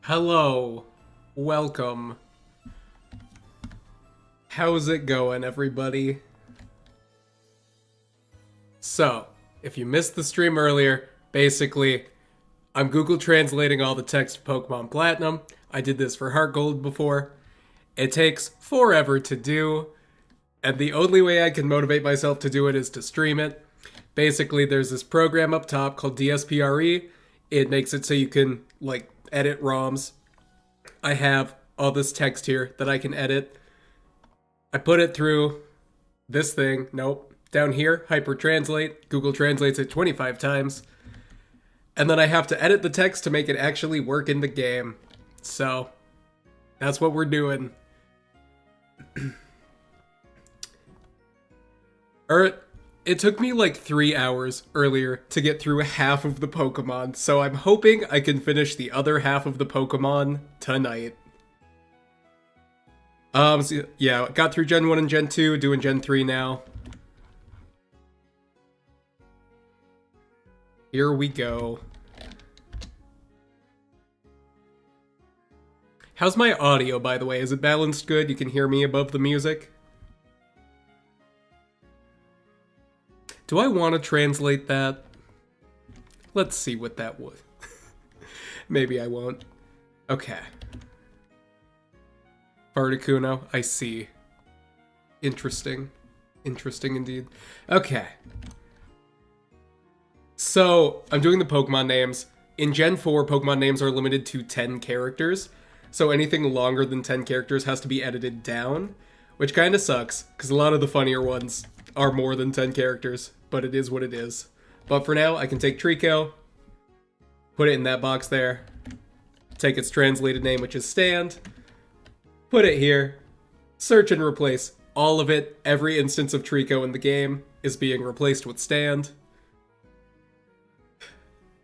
Hello, welcome. How's it going, everybody? So, if you missed the stream earlier, basically, I'm Google translating all the text of Pokemon Platinum. I did this for Heart Gold before. It takes forever to do, and the only way I can motivate myself to do it is to stream it. Basically, there's this program up top called DSPRE. It makes it so you can, edit ROMs. I have all this text here that I can edit. I put it through this thing. Nope. Down here, Hypertranslate. Google translates it 25 times. And then I have to edit the text to make it actually work in the game. So, that's what we're doing. It took me like 3 hours earlier to get through half of the Pokemon, so I'm hoping I can finish the other half of the Pokemon tonight. So, yeah, got through Gen 1 and Gen 2, doing Gen 3 now. Here we go. How's my audio, by the way? Is it balanced good? You can hear me above the music? Do I want to translate that? Let's see what that would. Maybe I won't. Okay. Articuno, I see. Interesting. Interesting indeed. Okay. So, I'm doing the Pokemon names. In Gen 4, Pokemon names are limited to 10 characters. So anything longer than 10 characters has to be edited down, which kind of sucks, because a lot of the funnier ones are more than 10 characters, but it is what it is. But for now, I can take Trico, put it in that box there, take its translated name, which is Stand, put it here, search and replace all of it. Every instance of Trico in the game is being replaced with Stand.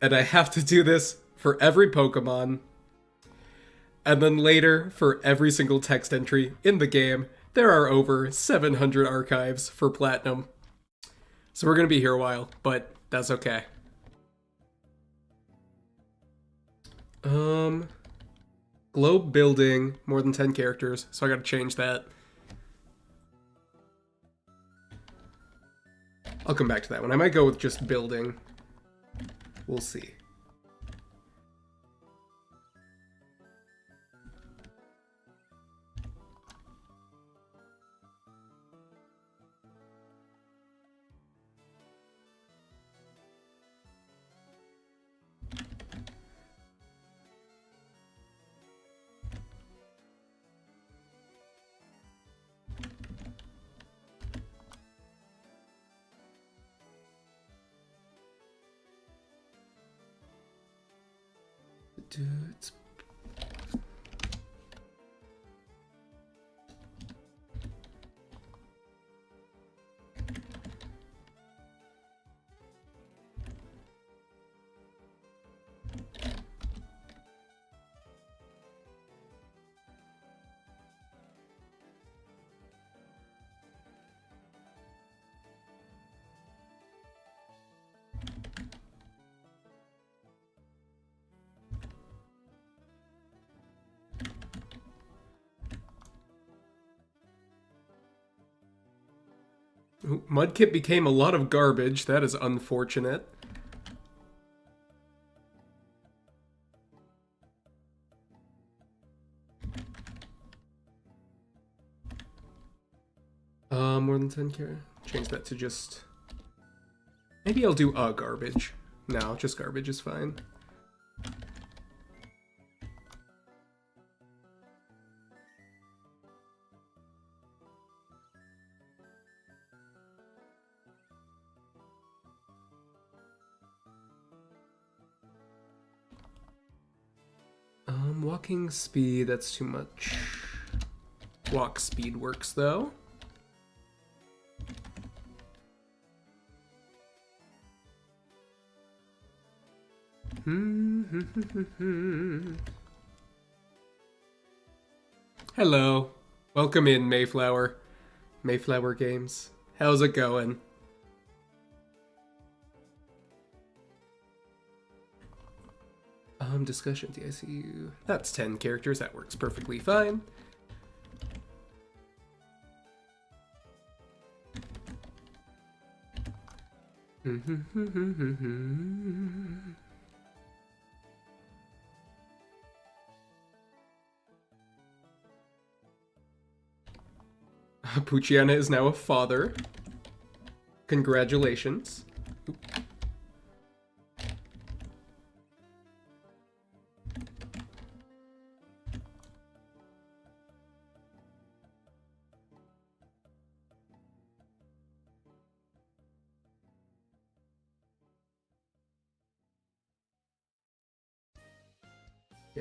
And I have to do this for every Pokemon. And then later, for every single text entry in the game, there are over 700 archives for Platinum. So we're going to be here a while, but that's okay. Globe building, more than 10 characters, so I gotta change that. I'll come back to that one. I might go with just building. We'll see. Dudes. Mudkip became a lot of garbage. That is unfortunate. More than 10 care. Change that to just... Maybe I'll do garbage. No, just garbage is fine. Walking speed, that's too much. Walk speed works, though. Hello. Welcome in, Mayflower. Mayflower Games. How's it going? Discussion, DICU. That's 10 characters. That works perfectly fine. Pucciana is now a father. Congratulations.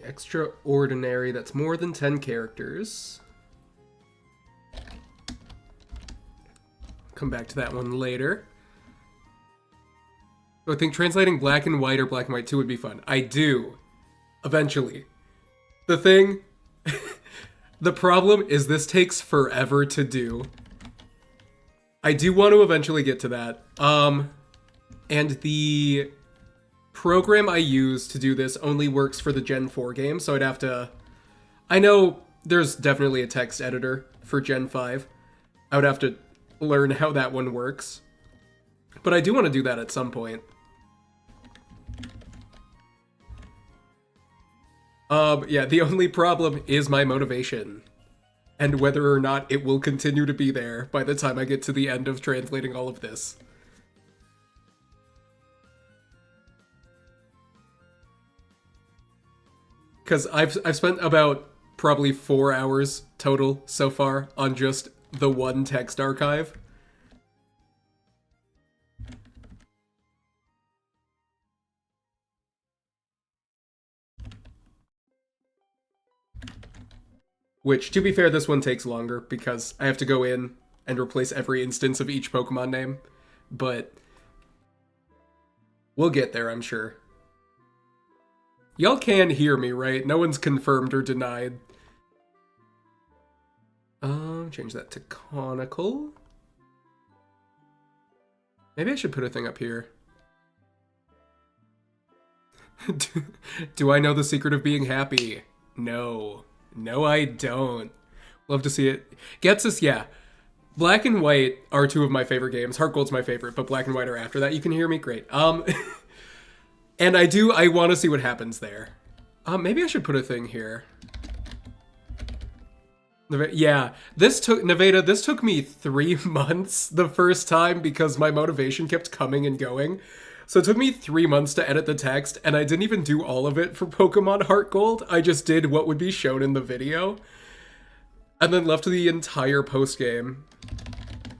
Extraordinary, that's more than 10 characters. Come back to that one later. So I think translating black and white or black and white 2 would be fun. I do. Eventually. The thing... the problem is this takes forever to do. I do want to eventually get to that. And the program I use to do this only works for the Gen 4 game, so I'd have to... I know there's definitely a text editor for Gen 5. I would have to learn how that one works. But I do want to do that at some point. Yeah, the only problem is my motivation. And whether or not it will continue to be there by the time I get to the end of translating all of this. Because I've spent about probably 4 hours total so far on just the one text archive. Which, to be fair, this one takes longer because I have to go in and replace every instance of each Pokemon name. But we'll get there, I'm sure. Y'all can hear me, right? No one's confirmed or denied. Change that to conical. Maybe I should put a thing up here. Do I know the secret of being happy? No. No, I don't. Love to see it. Gets us, yeah. Black and White are two of my favorite games. Heart Gold's my favorite, but Black and White are after that. You can hear me? Great. And I want to see what happens there. Maybe I should put a thing here. Yeah, this took me 3 months the first time because my motivation kept coming and going. So it took me 3 months to edit the text, and I didn't even do all of it for Pokemon Heart Gold. I just did what would be shown in the video. And then left the entire post-game.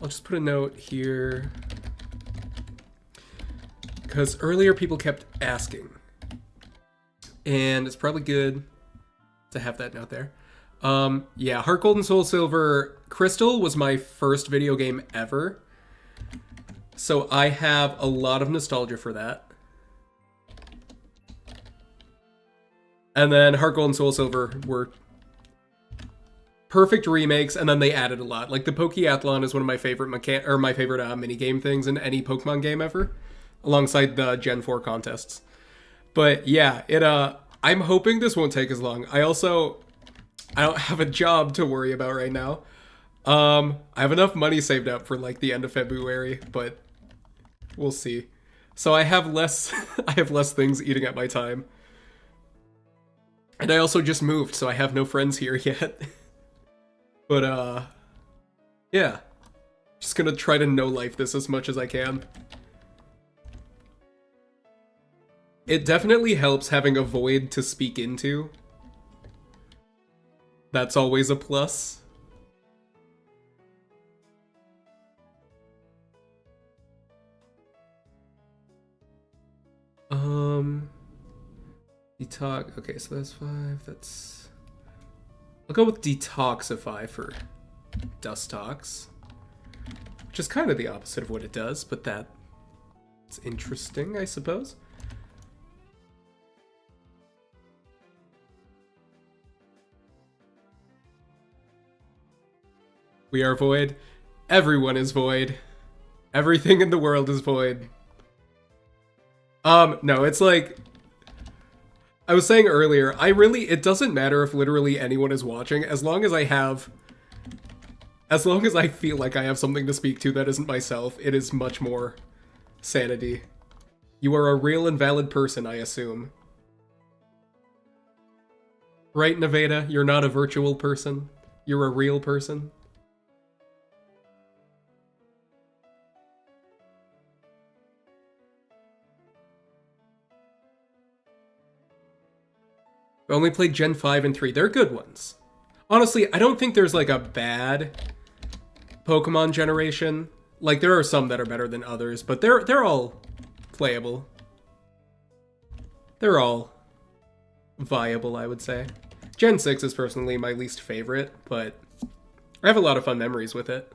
I'll just put a note here. Because earlier people kept asking. And it's probably good to have that note there. Yeah, Heart Gold and Soul Silver Crystal was my first video game ever. So I have a lot of nostalgia for that. And then Heart Gold and Soul Silver were perfect remakes, and then they added a lot. Like the Pokeathlon is one of my favorite minigame things in any Pokemon game ever, alongside the Gen 4 contests. But yeah, I'm hoping this won't take as long. I don't have a job to worry about right now. I have enough money saved up for like the end of February, but we'll see. So I have less things eating at my time. And I also just moved, so I have no friends here yet. But yeah. Just gonna try to no-life this as much as I can. It definitely helps having a void to speak into. That's always a plus. Detox. Okay, so that's 5. I'll go with Detoxify for Dustox. Which is kind of the opposite of what it does, but that's interesting, I suppose. We are void. Everyone is void. Everything in the world is void. No, it's like... I was saying earlier, it doesn't matter if literally anyone is watching, as long as I feel like I have something to speak to that isn't myself, it is much more sanity. You are a real and valid person, I assume. Right, Nevada? You're not a virtual person. You're a real person. I only played Gen 5 and 3. They're good ones. Honestly, I don't think there's like a bad Pokemon generation. Like, there are some that are better than others, but they're all playable. They're all viable, I would say. Gen 6 is personally my least favorite, but I have a lot of fun memories with it.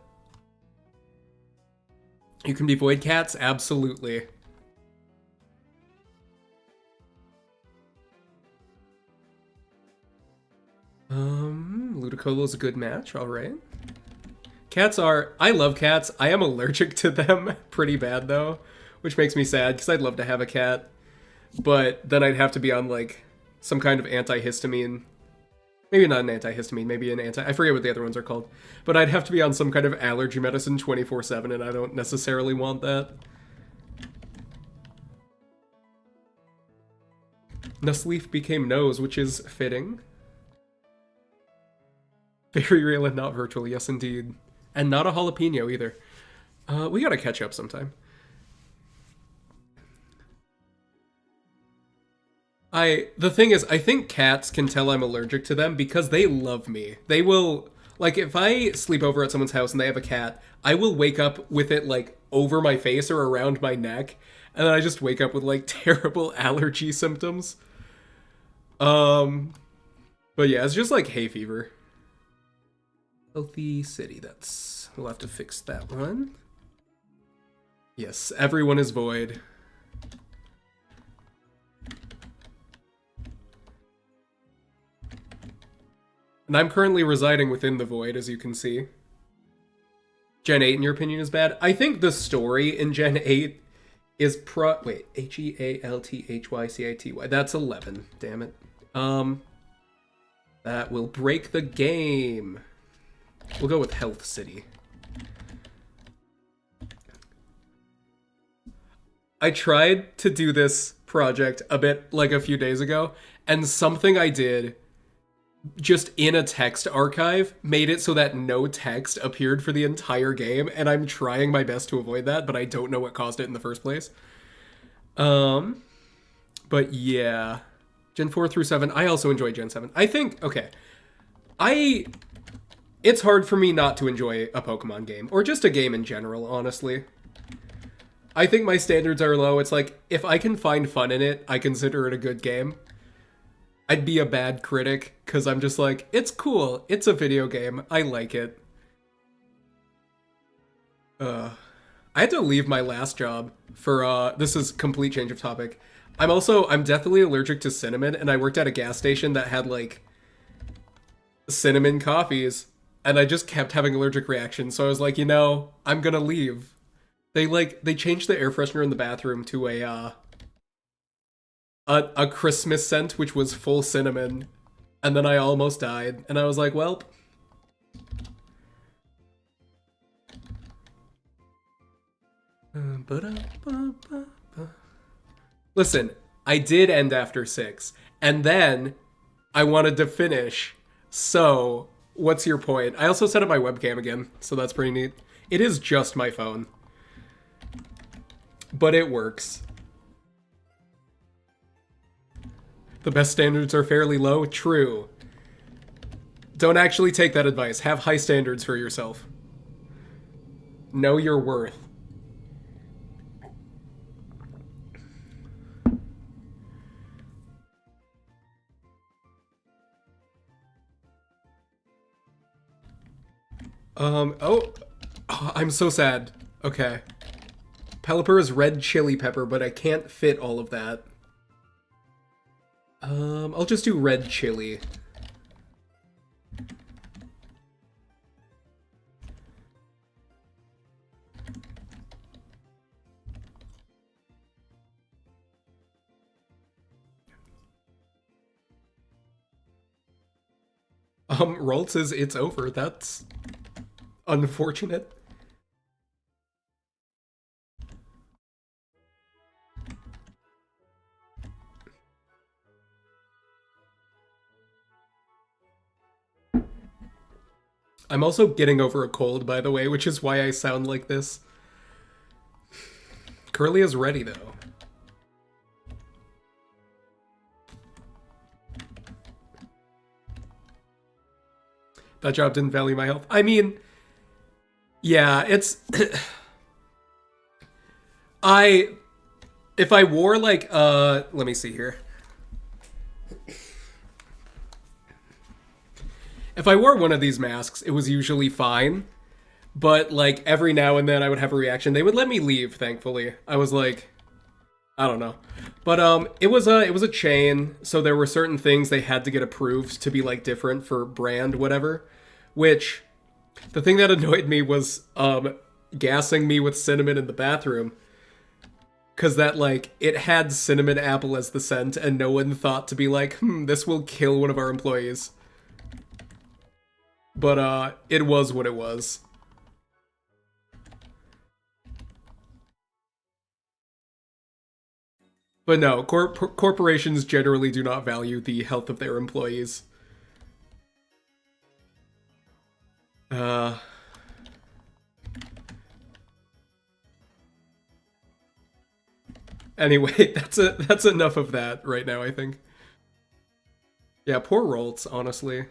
You can be Void Cats? Absolutely. Ludicolo's a good match, alright. Cats are... I love cats. I am allergic to them pretty bad, though, which makes me sad, because I'd love to have a cat. But then I'd have to be on, like, some kind of antihistamine. Maybe not an antihistamine, maybe an I forget what the other ones are called. But I'd have to be on some kind of allergy medicine 24/7, and I don't necessarily want that. Nusleaf became Nose, which is fitting. Very real and not virtual, yes indeed. And not a jalapeno either. We gotta catch up sometime. The thing is, I think cats can tell I'm allergic to them because they love me. They will, like, if I sleep over at someone's house and they have a cat, I will wake up with it, like, over my face or around my neck, and then I just wake up with, like, terrible allergy symptoms. But yeah, it's just like hay fever. Healthy city, we'll have to fix that one. Yes, everyone is void. And I'm currently residing within the void, as you can see. Gen 8, in your opinion, is bad? I think the story in Gen 8 is wait, Healthycity. That's 11, damn it. That will break the game. We'll go with Health City. I tried to do this project a bit like a few days ago, and something I did just in a text archive made it so that no text appeared for the entire game, and I'm trying my best to avoid that, but I don't know what caused it in the first place. But yeah. Gen 4 through 7, I also enjoy Gen 7. I think, okay. It's hard for me not to enjoy a Pokemon game, or just a game in general, honestly. I think my standards are low. It's like, if I can find fun in it, I consider it a good game. I'd be a bad critic, because I'm just like, it's cool, it's a video game, I like it. I had to leave my last job for, this is complete change of topic. I'm deathly allergic to cinnamon, and I worked at a gas station that had, like, cinnamon coffees, and I just kept having allergic reactions, so I was like, you know, I'm gonna leave. They changed the air freshener in the bathroom to a Christmas scent, which was full cinnamon, and then I almost died, and I was like, well. Listen, I did end after 6, and then I wanted to finish, so what's your point? I also set up my webcam again, so that's pretty neat. It is just my phone, but it works. The best standards are fairly low? True. Don't actually take that advice. Have high standards for yourself. Know your worth. Oh, I'm so sad. Okay. Pelipper is red chili pepper, but I can't fit all of that. I'll just do red chili. Roltz is it's over. That's unfortunate. I'm also getting over a cold, by the way, which is why I sound like this. Curly is ready, though. That job didn't value my health. I mean, yeah, it's... If I wore, like, let me see here. If I wore one of these masks, it was usually fine. But, like, every now and then I would have a reaction. They would let me leave, thankfully. I was like... I don't know. But, it was a chain, so there were certain things they had to get approved to be, like, different for brand, whatever. Which, the thing that annoyed me was, gassing me with cinnamon in the bathroom. Because that, like, it had cinnamon apple as the scent, and no one thought to be like, this will kill one of our employees. But, it was what it was. But no, corporations generally do not value the health of their employees. Anyway, that's enough of that right now, I think. Yeah, poor Roltz, honestly.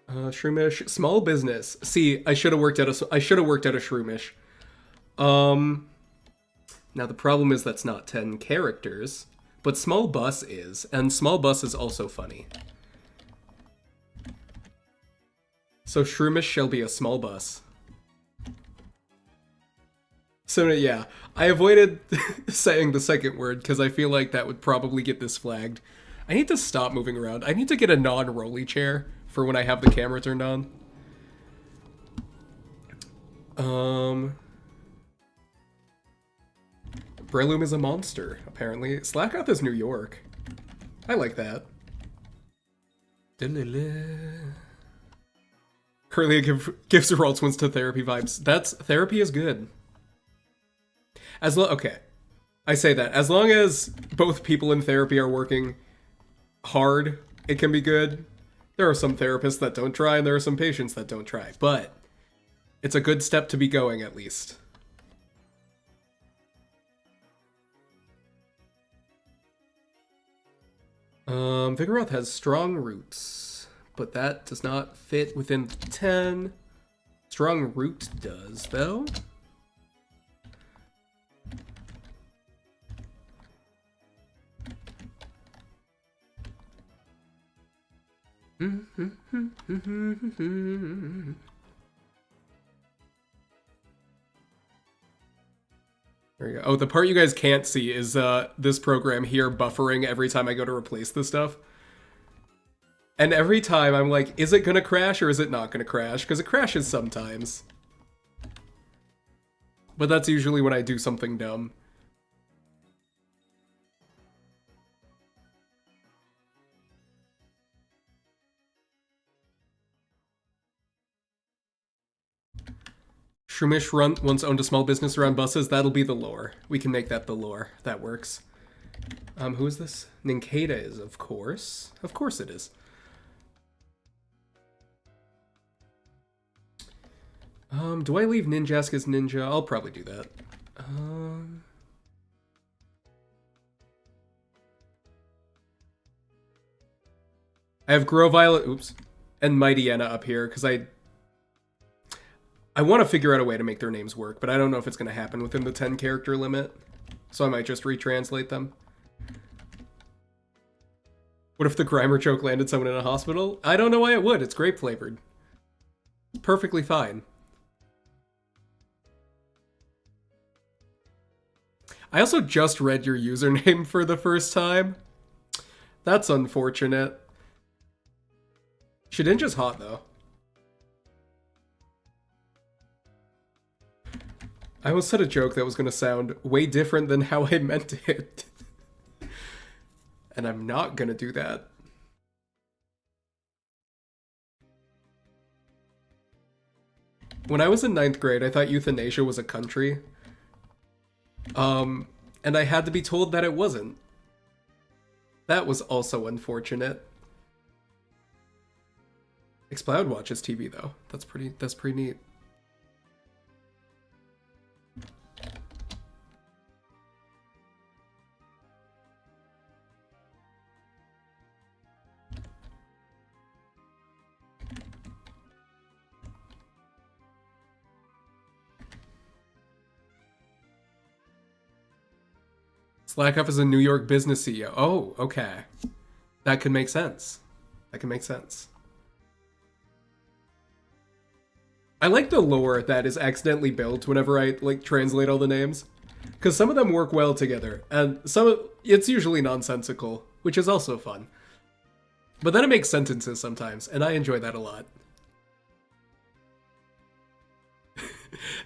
Shroomish, small business. See, I should have worked at a Shroomish. Now the problem is that's not 10 characters, but small bus is, and small bus is also funny. So Shroomish shall be a small bus. So yeah, I avoided saying the second word because I feel like that would probably get this flagged. I need to stop moving around. I need to get a non-rolly chair for when I have the camera turned on. Breloom is a monster, apparently. Slackoth is New York. I like that. Curly gives Roltz wins to therapy vibes. Therapy is good. Okay. I say that. As long as both people in therapy are working hard, it can be good. There are some therapists that don't try, and there are some patients that don't try. But it's a good step to be going, at least. Vigoroth has strong roots, but that does not fit within 10. Strong root does, though. There you go. Oh, the part you guys can't see is this program here buffering every time I go to replace this stuff. And every time I'm like, is it gonna crash or is it not gonna crash? Because it crashes sometimes. But that's usually when I do something dumb. Shroomish once owned a small business around buses. That'll be the lore. We can make that the lore. That works. Who is this? Ninkata is, of course. Of course it is. Do I leave Ninjask as Ninja? I'll probably do that. I have Grovyle, oops, and Mighty Anna up here, because I want to figure out a way to make their names work, but I don't know if it's going to happen within the 10 character limit, so I might just retranslate them. What if the Grimer choke landed someone in a hospital? I don't know why it would. It's grape flavored. It's perfectly fine. I also just read your username for the first time. That's unfortunate. Shedinja's hot, though. I almost said a joke that was going to sound way different than how I meant it. And I'm not going to do that. When I was in 9th grade, I thought euthanasia was a country. And I had to be told that it wasn't. That was also unfortunate. Xploud watches TV though. That's pretty neat. Slackoff is a New York business CEO. Oh, okay. That could make sense. That can make sense. I like the lore that is accidentally built whenever I like translate all the names, because some of them work well together, and it's usually nonsensical, which is also fun. But then it makes sentences sometimes, and I enjoy that a lot.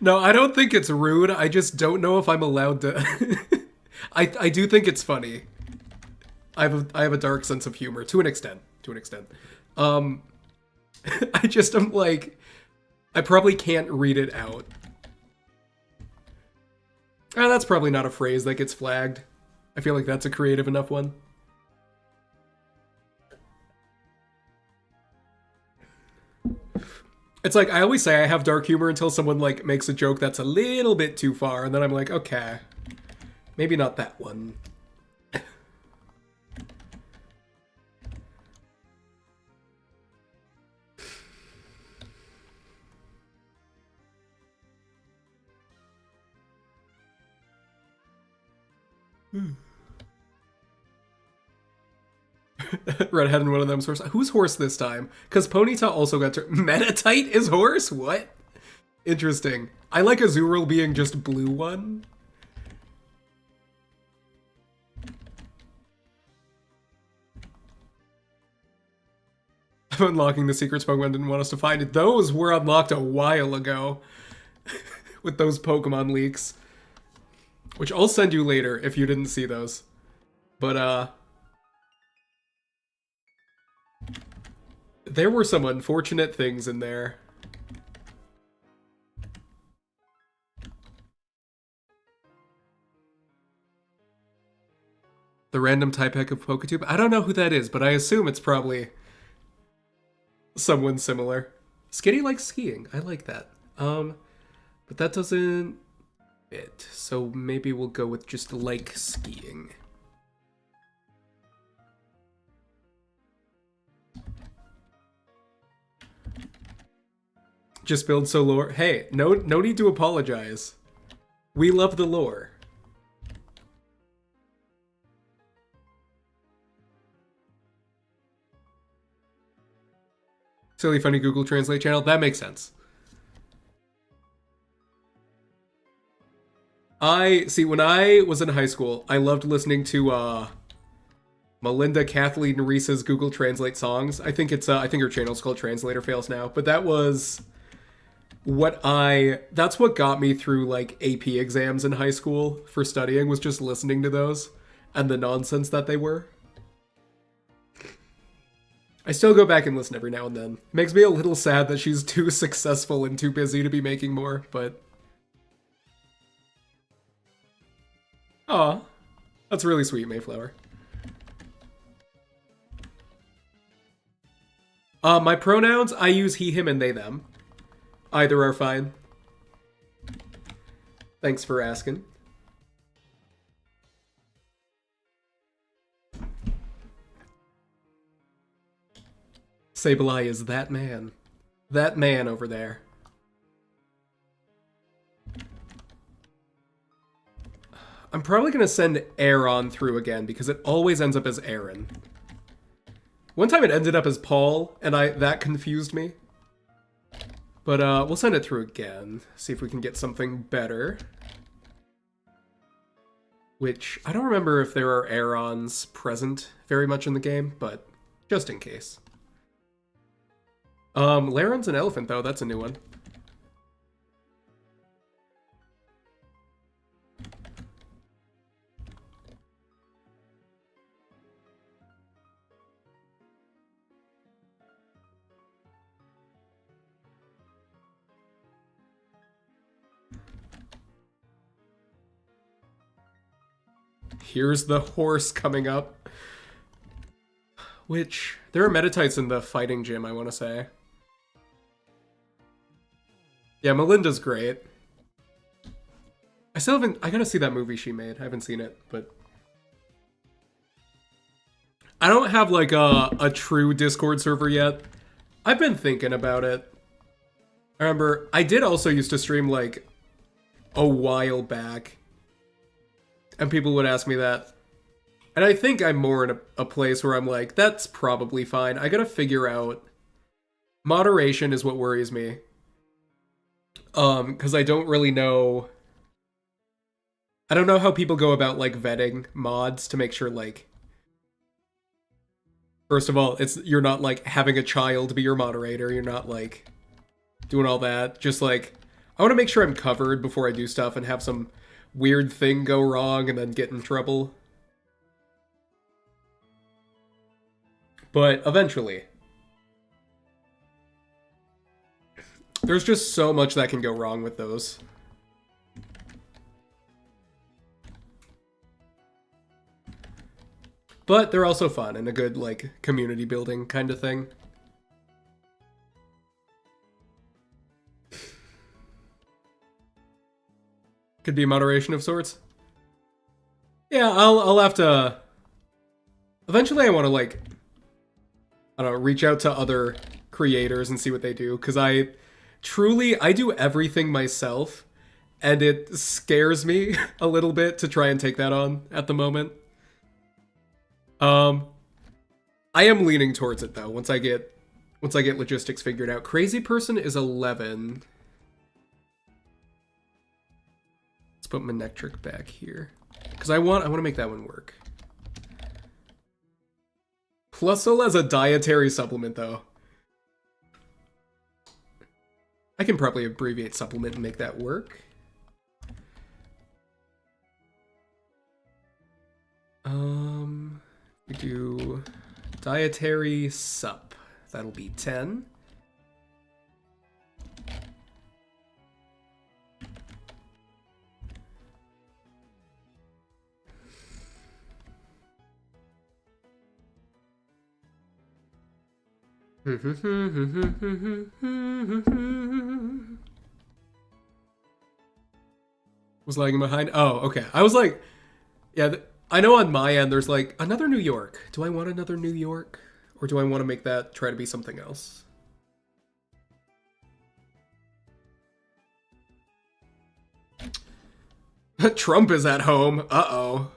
No, I don't think it's rude. I just don't know if I'm allowed to. I do think it's funny. I have a dark sense of humor to an extent. I just am like, I probably can't read it out. That's probably not a phrase that gets flagged. I feel like that's a creative enough one. It's like, I always say I have dark humor until someone like makes a joke that's a little bit too far, and then I'm like, okay, maybe not that one. Redhead and one of them's horse. Who's horse this time? Because Ponyta also got to... Metatite is horse? What? Interesting. I like Azurill being just blue one. I'm unlocking the secrets Pokemon didn't want us to find. Those were unlocked a while ago. With those Pokemon leaks. Which I'll send you later if you didn't see those. But, there were some unfortunate things in there. The random type hack of Poketube? I don't know who that is, but I assume it's probably someone similar. Skitty likes skiing. I like that. But that doesn't fit. So maybe we'll go with just like skiing. Just build so lore. Hey, no need to apologize. We love the lore. Silly funny Google Translate channel. That makes sense. When I was in high school, I loved listening to Melinda Kathleen Reese's Google Translate songs. I think her channel's called Translator Fails now, but that was that's what got me through like AP exams in high school for studying, was just listening to those and the nonsense that they were. I still go back and listen every now and then. Makes me a little sad that she's too successful and too busy to be making more, but... Aw, that's really sweet, Mayflower. My pronouns, I use he, him, and they, them. Either are fine. Thanks for asking. Sableye is that man. That man over there. I'm probably going to send Aaron through again because it always ends up as Aaron. One time it ended up as Paul, and that confused me. But we'll send it through again. See if we can get something better. Which, I don't remember if there are Aarons present very much in the game, but just in case. Laron's an elephant, though. That's a new one. Here's the horse coming up. Which, there are Metatites in the fighting gym, I want to say. Yeah, Melinda's great. I still haven't... I gotta see that movie she made. I haven't seen it, but... I don't have, like, a true Discord server yet. I've been thinking about it. I remember, I did also used to stream, like, a while back. And people would ask me that. And I think I'm more in a place where I'm like, that's probably fine. I gotta figure out... Moderation is what worries me. Because I don't really know... I don't know how people go about, like, vetting mods to make sure, like... First of all, you're not, like, having a child be your moderator. You're not, like, doing all that. Just, like, I want to make sure I'm covered before I do stuff and have some weird thing go wrong and then get in trouble. But eventually. There's just so much that can go wrong with those. But they're also fun and a good, like, community building kind of thing. Could be moderation of sorts. Yeah, I'll have to... Eventually I want to, like... I don't know, reach out to other creators and see what they do. Because I do everything myself. And it scares me a little bit to try and take that on at the moment. I am leaning towards it though. Once I get logistics figured out. Crazy person is 11. Let's put Manectric back here because I want to make that one work. Plusle as a dietary supplement though. I can probably abbreviate supplement and make that work. We do dietary sup. That'll be 10. Was lagging behind? Oh, okay. I was like, yeah, I know on my end there's like another New York. Do I want another New York? Or do I want to make that try to be something else? Trump is at home. Uh-oh.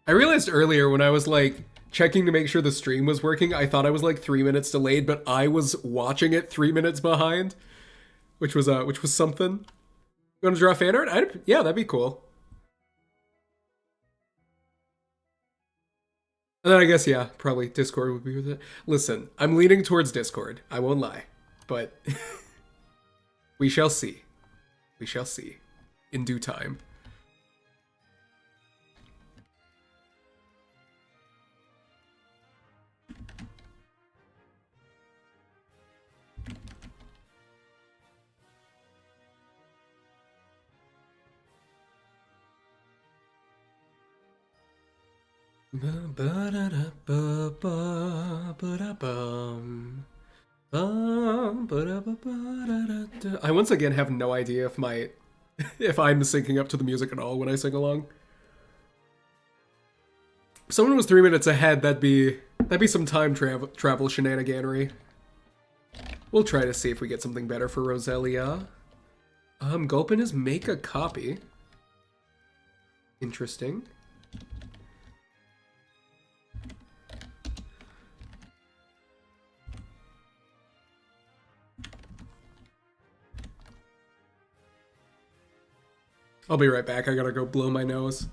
I realized earlier when I was like checking to make sure the stream was working, I thought I was like 3 minutes delayed, but I was watching it 3 minutes behind, which was something. You want to draw fan art? Yeah, that'd be cool. And then I guess, yeah, probably Discord would be with it. Listen, I'm leaning towards Discord. I won't lie, but we shall see. We shall see in due time. I once again have no idea if I'm syncing up to the music at all when I sing along. If someone was 3 minutes ahead, that'd be some time travel shenaniganery. We'll try to see if we get something better for Roselia. Gulpin is make a copy. Interesting. I'll be right back. I gotta go blow my nose.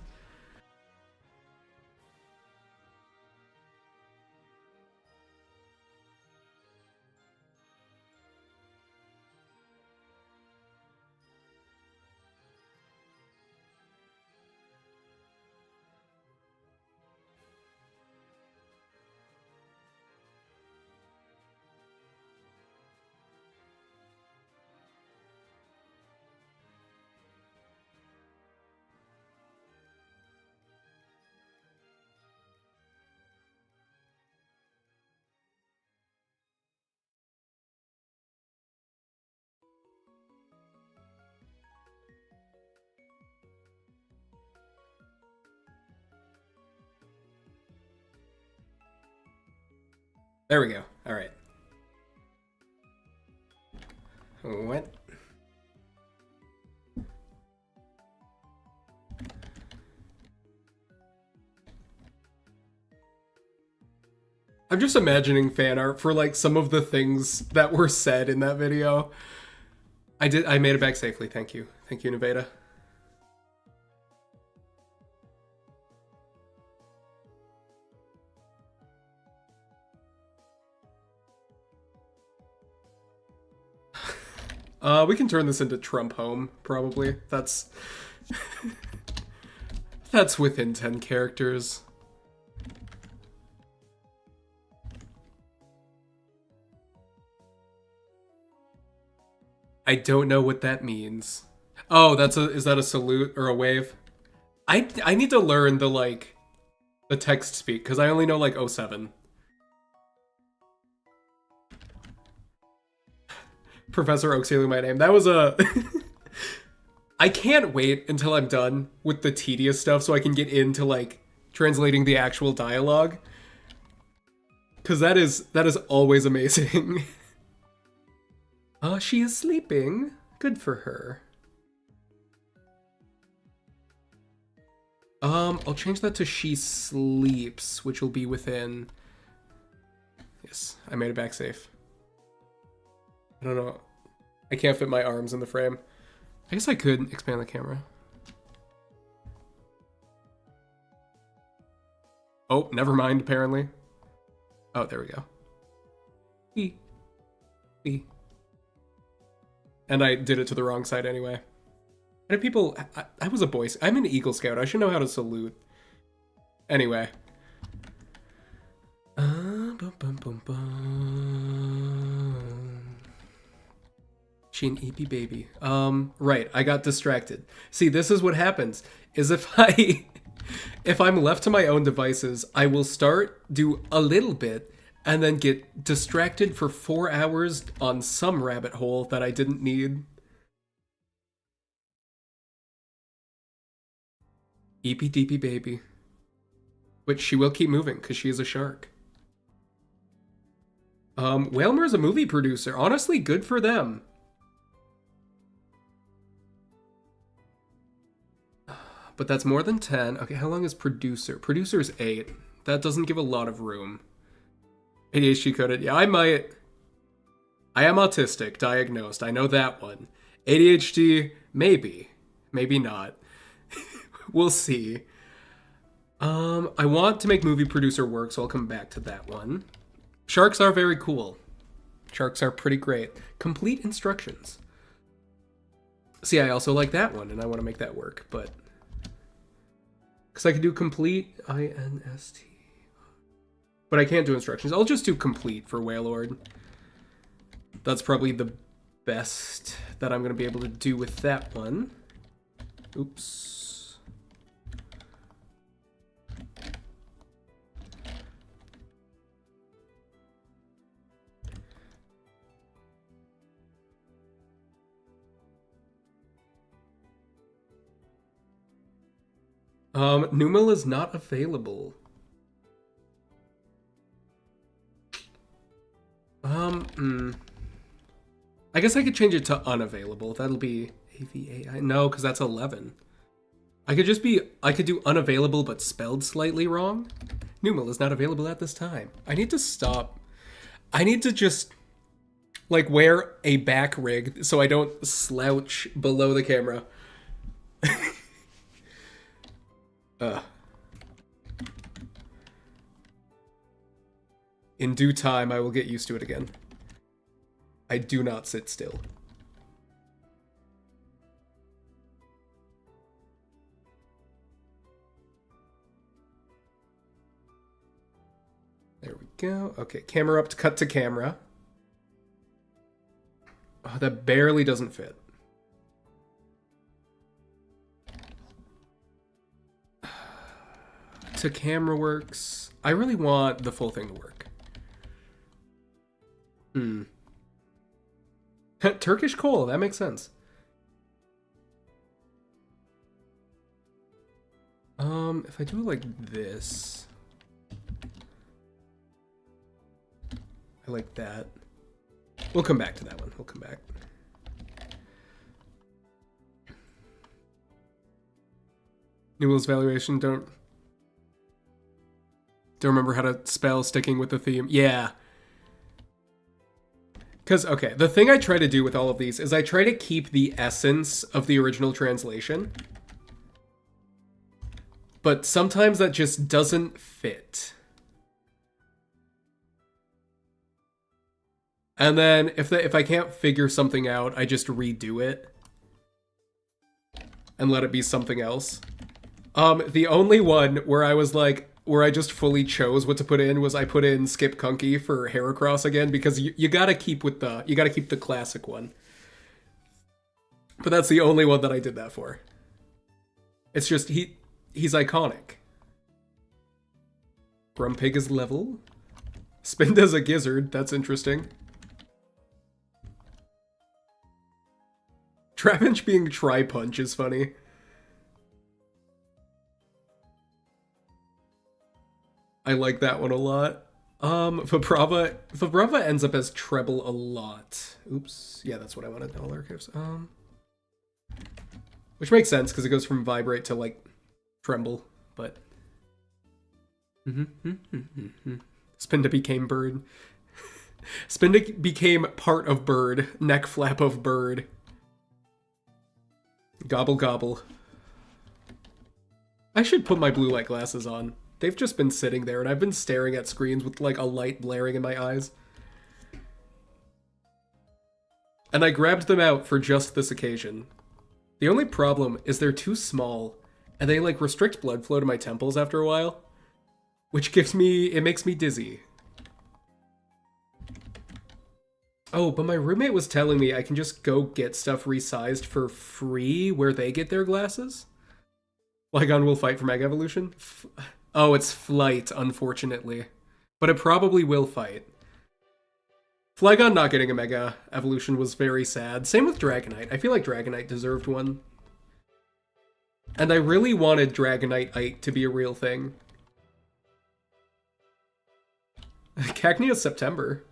There we go. All right. What? I'm just imagining fan art for like some of the things that were said in that video. I made it back safely. Thank you. Thank you, Nevada. We can turn this into Trump home, probably. That's that's within 10 characters. I don't know what that means. Oh, is that a salute or a wave? I need to learn the text speak because I only know like '07. Professor Oak stealing my name. That was a I can't wait until I'm done with the tedious stuff so I can get into like translating the actual dialogue. Cause that is always amazing. She is sleeping. Good for her. I'll change that to she sleeps, which will be within. Yes, I made it back safe. I don't know. I can't fit my arms in the frame. I guess I could expand the camera. Oh, never mind, apparently. Oh, there we go. E. And I did it to the wrong side anyway. How do people... I was a Boy Scout. I'm an Eagle Scout. I should know how to salute. Anyway. She an EP baby. Right. I got distracted. See, this is what happens. Is if if I'm left to my own devices, I will do a little bit, and then get distracted for 4 hours on some rabbit hole that I didn't need. Eepy deepy baby. Which she will keep moving, because she is a shark. Whalmer's a movie producer. Honestly, good for them. But that's more than 10. Okay, how long is producer? Producer is 8. That doesn't give a lot of room. ADHD coded. Yeah, I might. I am autistic, diagnosed. I know that one. ADHD, maybe. Maybe not. We'll see. I want to make movie producer work, so I'll come back to that one. Sharks are very cool. Sharks are pretty great. Complete instructions. See, I also like that one, and I want to make that work, but... Because I can do complete, INST. But I can't do instructions. I'll just do complete for Whalelord. That's probably the best that I'm going to be able to do with that one. Oops. Numel is not available. I guess I could change it to unavailable. That'll be AVAI. No, because that's 11. I could do unavailable but spelled slightly wrong. Numel is not available at this time. I need to stop. I need to just like wear a back rig so I don't slouch below the camera. In due time, I will get used to it again. I do not sit still. There we go. Okay, camera up to cut to camera. Oh, that barely doesn't fit. To camera works. I really want the full thing to work. Turkish coal, that makes sense. If I do it like this. I like that. We'll come back to that one. We'll come back. Newell's valuation, don't remember how to spell sticking with the theme. Yeah. Because, okay, the thing I try to do with all of these is I try to keep the essence of the original translation. But sometimes that just doesn't fit. And then if I can't figure something out, I just redo it. And let it be something else. The only one where I was like, where I just fully chose what to put in was I put in Skip Kunky for Heracross again, because you gotta keep with you gotta keep the classic one. But that's the only one that I did that for. It's just, he's iconic. Grumpig is level. Spinned as a gizzard, that's interesting. Trapinch being Tri-Punch is funny. I like that one a lot. Vibrava ends up as treble a lot. Oops. Yeah, that's what I wanted. All archives. Which makes sense because it goes from vibrate to like tremble, but Spinda became bird. Spinda became part of bird. Neck flap of bird. Gobble gobble. I should put my blue light glasses on. They've just been sitting there, and I've been staring at screens with, like, a light blaring in my eyes. And I grabbed them out for just this occasion. The only problem is they're too small, and they, like, restrict blood flow to my temples after a while. Which it makes me dizzy. Oh, but my roommate was telling me I can just go get stuff resized for free where they get their glasses? Flygon will fight for Mega Evolution? Oh, it's Flight, unfortunately. But it probably will fight. Flygon not getting a Mega Evolution was very sad. Same with Dragonite. I feel like Dragonite deserved one. And I really wanted Dragonite-ite to be a real thing. Cacnea's September.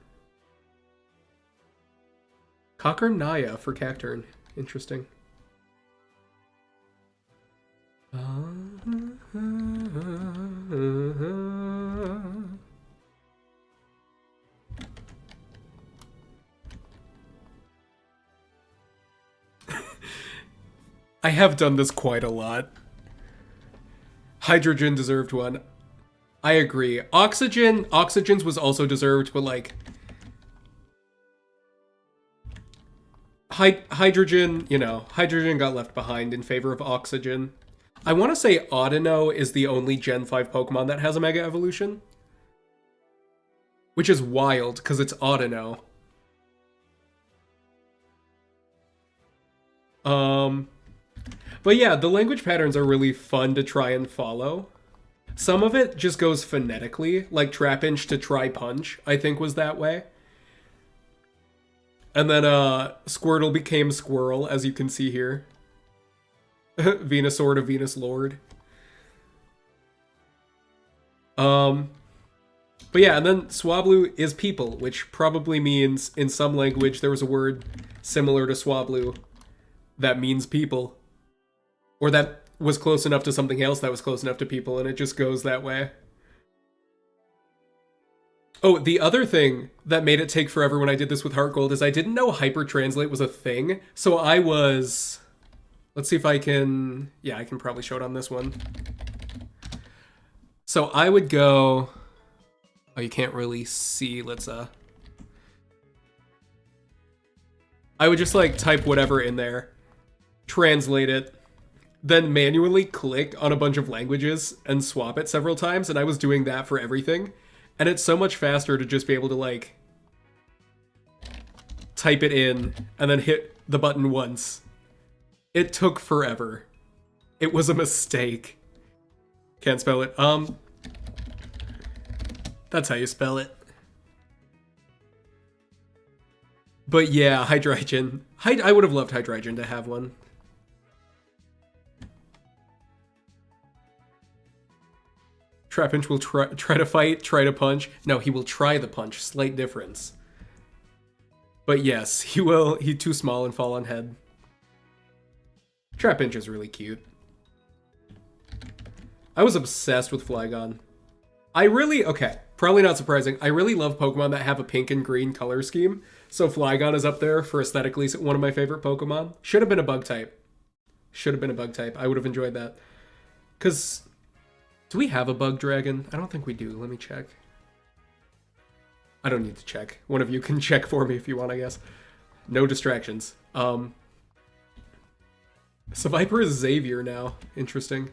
Cockernaya for Cacturn. Interesting. I have done this quite a lot. Hydrogen deserved one. I agree. Oxygen's was also deserved, but like... Hydrogen, you know, Hydrogen got left behind in favor of Oxygen. I want to say Audino is the only Gen 5 Pokemon that has a Mega Evolution. Which is wild, because it's Audino. But yeah, the language patterns are really fun to try and follow. Some of it just goes phonetically, like Trapinch to Tri-Punch, I think was that way. And then Squirtle became Squirrel, as you can see here. Venusaur to Venus Lord. But yeah, and then Swablu is people, which probably means in some language there was a word similar to Swablu that means people. Or that was close enough to something else that was close enough to people, and it just goes that way. Oh, the other thing that made it take forever when I did this with Heart Gold is I didn't know Hypertranslate was a thing, so I was... Let's see if I can... Yeah, I can probably show it on this one. So I would go... Oh, you can't really see. Let's, I would just, like, type whatever in there, translate it, then manually click on a bunch of languages and swap it several times, and I was doing that for everything. And it's so much faster to just be able to, like, type it in and then hit the button once. It took forever. It was a mistake. Can't spell it. That's how you spell it. But yeah, Hydreigon. I would have loved Hydreigon to have one. Trapinch will try to fight, try to punch. No, he will try the punch. Slight difference. But yes, he will. He's too small and fall on head. Trapinch is really cute. I was obsessed with Flygon. Okay, probably not surprising. I really love Pokemon that have a pink and green color scheme. So Flygon is up there for aesthetically one of my favorite Pokemon. Should have been a bug type. Should have been a bug type. I would have enjoyed that. Because, do we have a bug dragon? I don't think we do. Let me check. I don't need to check. One of you can check for me if you want, I guess. No distractions. So Viper is Xavier now. Interesting.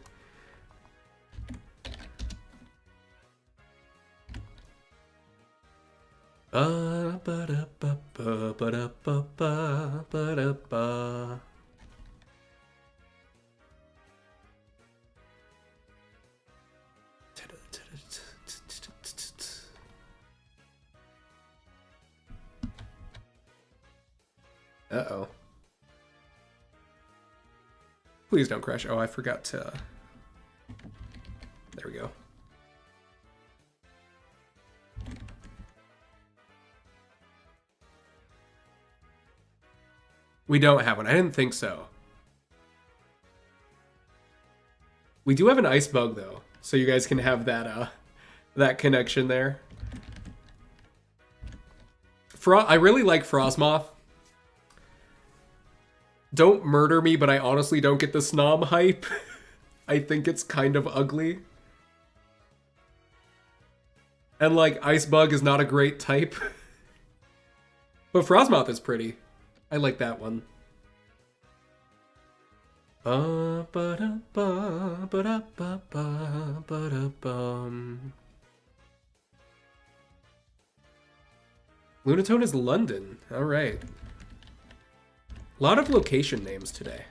Uh-oh. Please don't crash. Oh, I forgot to... There we go. We don't have one. I didn't think so. We do have an ice bug, though. So you guys can have that, that connection there. I really like Frostmoth. Don't murder me, but I honestly don't get the Snom hype. I think it's kind of ugly. And, like, Icebug is not a great type. But Frostmoth is pretty. I like that one. Lunatone is London. All right. A lot of location names today.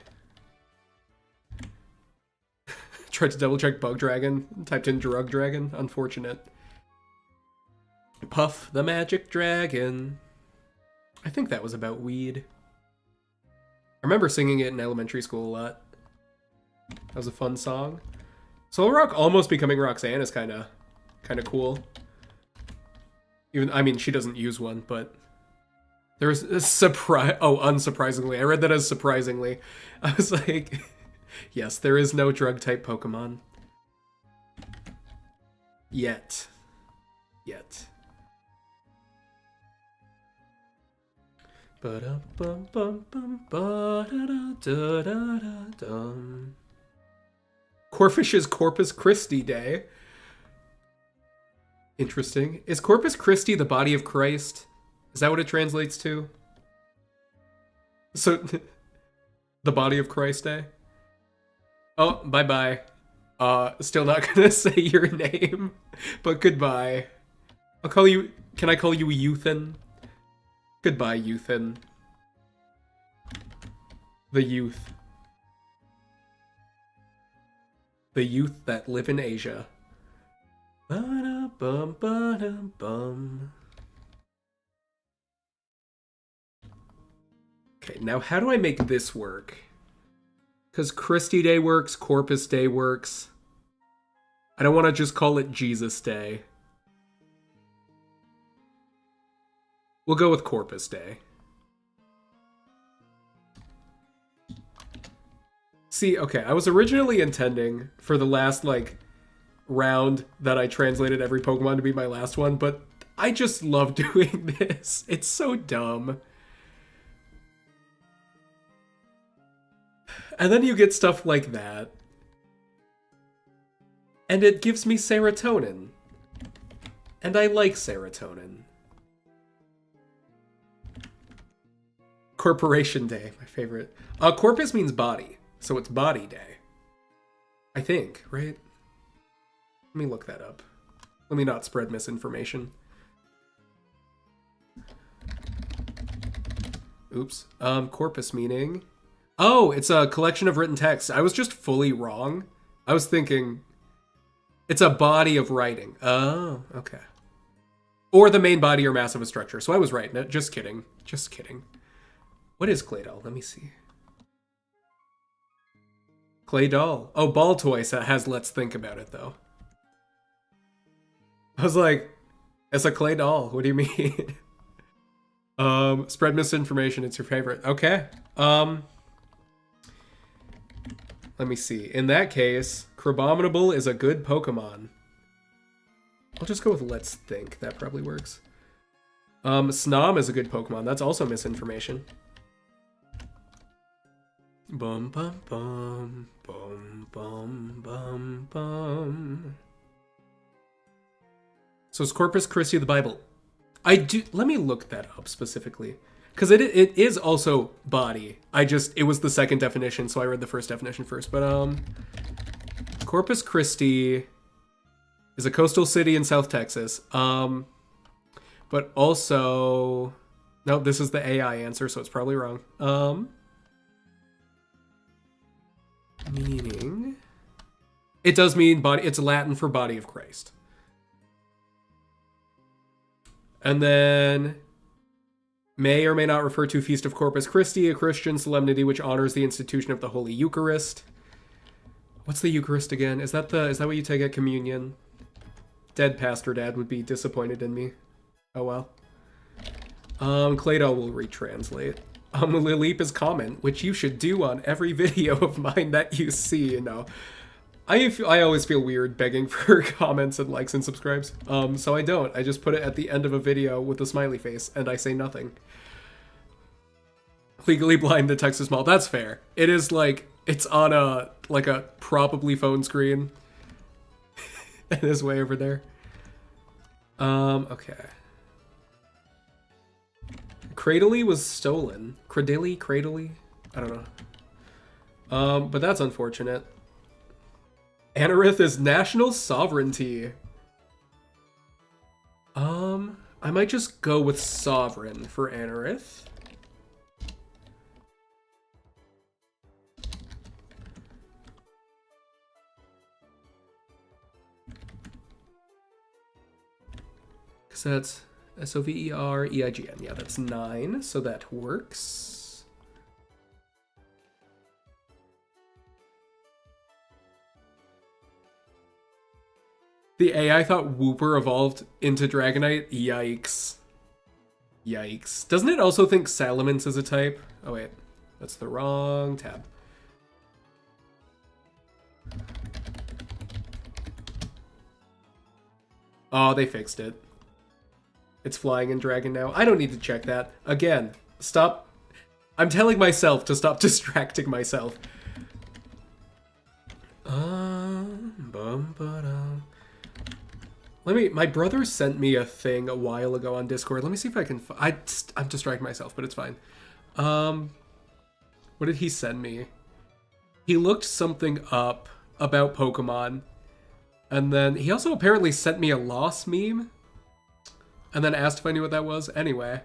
Tried to double check Bug Dragon, typed in Drug Dragon. Unfortunate. Puff the Magic Dragon. I think that was about weed. I remember singing it in elementary school a lot. That was a fun song. Solrock almost becoming Roxanne is kind of cool. Even, I mean, she doesn't use one, but there's a surprise. Oh, unsurprisingly, I read that as surprisingly. I was like, yes, there is no drug type Pokemon yet. Corfish is Corpus Christi Day. Interesting. Is Corpus Christi the body of Christ? Is that what it translates to? So, the body of Christ Day? Oh, bye-bye. Still not gonna say your name, but goodbye. I'll call you... Can I call you Euthan? Goodbye, Euthan. The youth. The youth that live in Asia. Ba-da-bum, ba-da-bum. Okay, now how do I make this work? Because Christy Day works, Corpus Day works. I don't want to just call it Jesus Day. We'll go with Corpus Day. See, okay, I was originally intending for the last, like, round that I translated every Pokemon to be my last one, but I just love doing this. It's so dumb. And then you get stuff like that. And it gives me serotonin. And I like serotonin. Corporation Day, my favorite. Corpus means body, so it's body day. I think, right? Let me look that up. Let me not spread misinformation. Oops. Corpus meaning... Oh, it's a collection of written texts. I was just fully wrong. I was thinking... It's a body of writing. Oh, okay. Or the main body or mass of a structure. So I was right. No, just kidding. Just kidding. What is Claydol? Let me see. Claydol. Oh, Ball Toy has Let's Think About It, though. I was like, it's a clay doll. What do you mean? Spread misinformation. It's your favorite. Okay. Let me see. In that case, Crabominable is a good Pokemon. I'll just go with Let's Think. That probably works. Snom is a good Pokemon. That's also misinformation. Bum bum bum bum bum bum bum. So is Corpus Christi the Bible? Let me look that up specifically. Because it is also body. It was the second definition, so I read the first definition first. But, Corpus Christi is a coastal city in South Texas. But also, no, this is the AI answer, so it's probably wrong. Meaning, it does mean body. It's Latin for body of Christ. And then may or may not refer to Feast of Corpus Christi, a Christian solemnity which honors the institution of the Holy Eucharist. What's the Eucharist again? Is that what you take at communion? Dead pastor dad would be disappointed in me. Oh well. Clado will retranslate. Lilip is common, which you should do on every video of mine that you see, you know. I always feel weird begging for comments and likes and subscribes. So I don't. I just put it at the end of a video with a smiley face, and I say nothing. Legally blind the text is small. That's fair. It is like, it's on a probably phone screen. It is way over there. Okay. Cradily was stolen. Cradily? I don't know. But that's unfortunate. Anorith is national sovereignty. I might just go with sovereign for Anorith. Because that's SOVEREIGN. Yeah, that's 9, so that works. The AI thought Wooper evolved into Dragonite? Yikes. Yikes. Doesn't it also think Salamence is a type? Oh wait, that's the wrong tab. Oh, they fixed it. It's flying in Dragon now. I don't need to check that. Again, stop. I'm telling myself to stop distracting myself. My brother sent me a thing a while ago on Discord. Let me see if I can, I'm distracting myself, but it's fine. What did he send me? He looked something up about Pokemon. And then he also apparently sent me a loss meme. And then asked if I knew what that was. Anyway.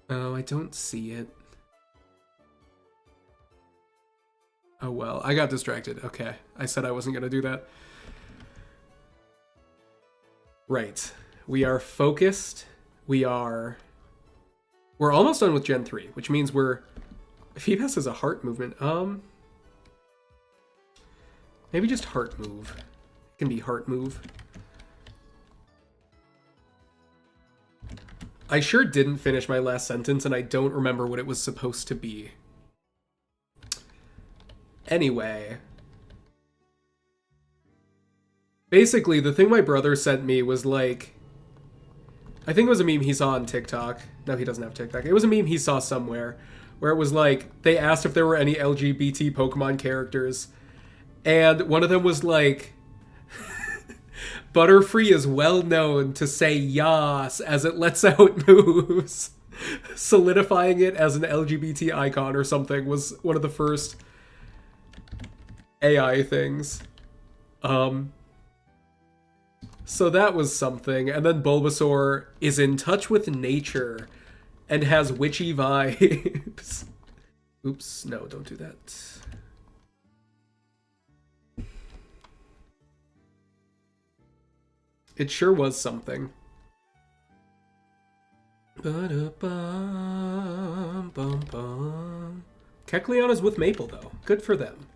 Oh, I don't see it. Oh well, I got distracted. Okay, I said I wasn't gonna do that. Right. We are focused. We're almost done with Gen 3, which means Feebas has a heart movement. Maybe just heart move. It can be heart move. I sure didn't finish my last sentence, and I don't remember what it was supposed to be. Anyway. Basically, the thing my brother sent me was like... I think it was a meme he saw on TikTok. No, he doesn't have TikTok. It was a meme he saw somewhere, where it was like, they asked if there were any LGBT Pokemon characters, and one of them was like... Butterfree is well known to say yas as it lets out moves. Solidifying it as an LGBT icon or something was one of the first AI things. So that was something. And then Bulbasaur is in touch with nature and has witchy vibes. Oops, no, don't do that. It sure was something. Kecleon is with Maple, though. Good for them.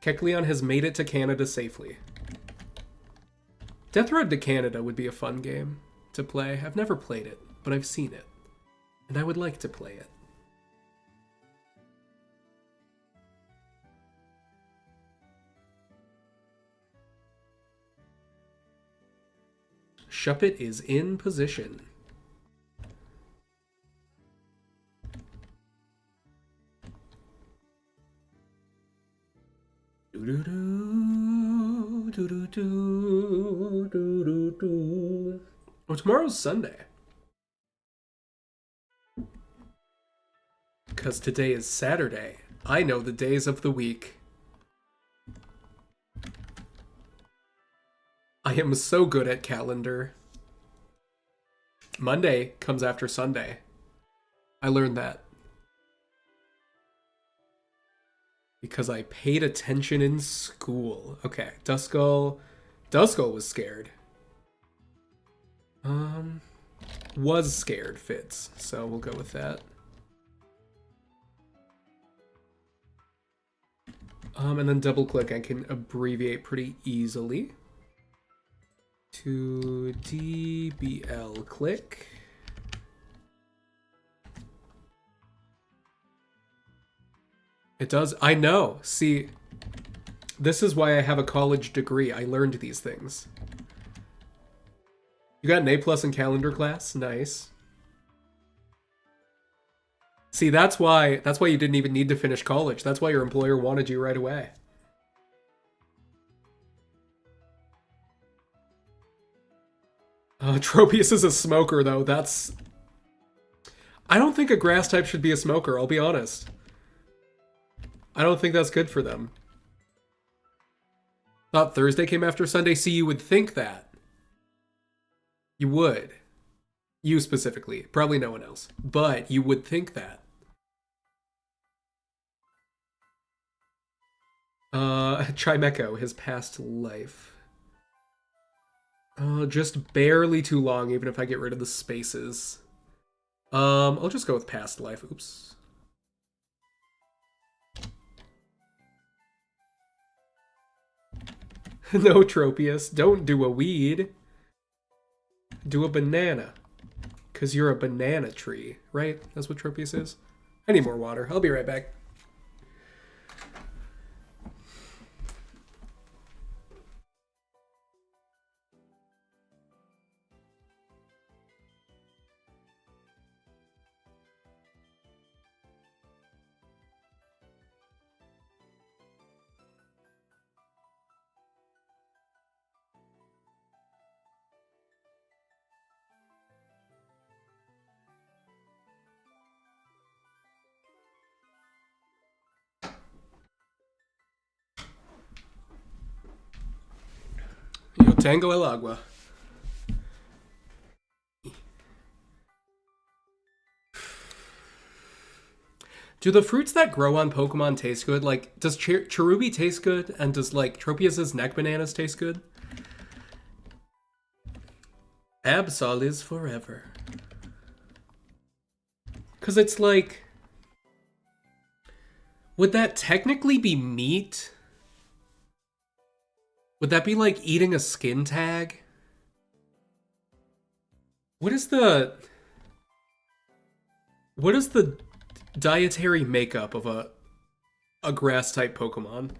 Kecleon has made it to Canada safely. Death Road to Canada would be a fun game to play. I've never played it, but I've seen it. And I would like to play it. Shuppet is in position. Oh, tomorrow's Sunday. Because today is Saturday. I know the days of the week. I am so good at calendar. Monday comes after Sunday. I learned that. Because I paid attention in school. Okay, Duskull. Duskull was scared. Was scared fits, so we'll go with that. And then double click, I can abbreviate pretty easily. To DBL click. It does. I know. See, this is why I have a college degree. I learned these things. You got an A+ in calendar class? Nice. See, that's why you didn't even need to finish college. That's why your employer wanted you right away. Tropius is a smoker, though. That's... I don't think a grass type should be a smoker, I'll be honest. I don't think that's good for them. Thought Thursday came after Sunday. See, you would think that. You would. You specifically. Probably no one else. But you would think that. Trimeco, his past life. Just barely too long, even if I get rid of the spaces. I'll just go with past life. Oops. No, Tropius. Don't do a weed. Do a banana. Because you're a banana tree, right? That's what Tropius is? I need more water. I'll be right back. Yo tango el agua. Do the fruits that grow on Pokemon taste good? Like, does Cherubi taste good? And does, like, Tropius's neck bananas taste good? Absol is forever. Because it's like... Would that technically be meat? Would that be like eating a skin tag? What is the dietary makeup of a grass type Pokemon?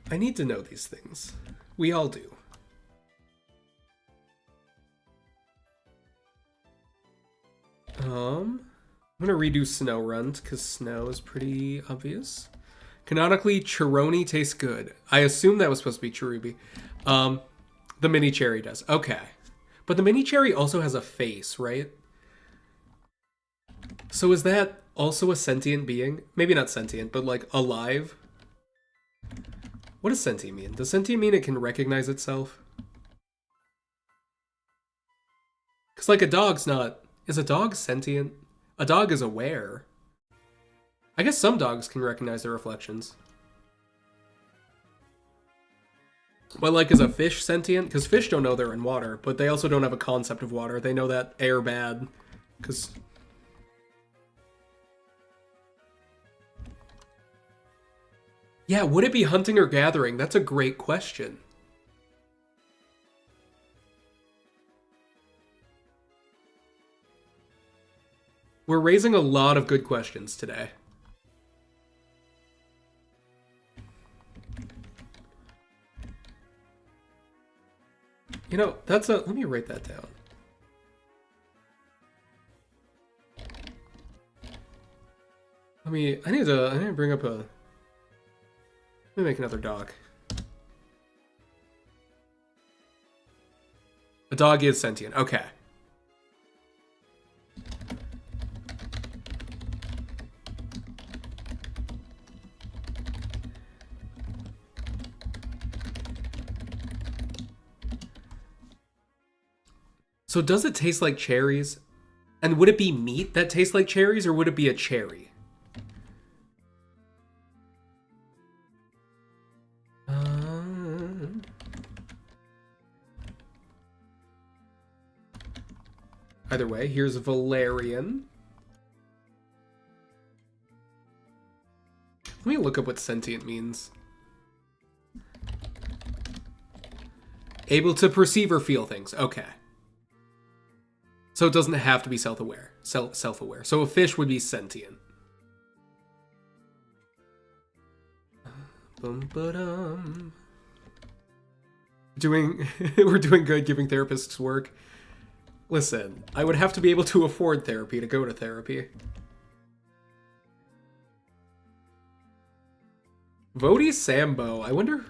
I need to know these things. We all do. I'm gonna redo Snow Runt because Snow is pretty obvious. Canonically, Chironi tastes good. I assume that was supposed to be Cherubi. The mini cherry does. Okay. But the mini cherry also has a face, right? So is that also a sentient being? Maybe not sentient, but like alive? What does sentient mean? Does sentient mean it can recognize itself? Because like a dog's not... Is a dog sentient? A dog is aware. I guess some dogs can recognize their reflections. But like, is a fish sentient? Because fish don't know they're in water, but they also don't have a concept of water. They know that air bad, because... Yeah, would it be hunting or gathering? That's a great question. We're raising a lot of good questions today. You know, that's a... Let me write that down. I need to bring up a... Let me make another dog. A dog is sentient. Okay. So does it taste like cherries? And would it be meat that tastes like cherries, or would it be a cherry? Either way, here's Valerian. Let me look up what sentient means. Able to perceive or feel things. Okay. So it doesn't have to be self-aware. Self-aware. So a fish would be sentient. Bum-ba-dum. We're doing good giving therapists work. Listen, I would have to be able to afford therapy to go to therapy. Voti Sambo. I wonder...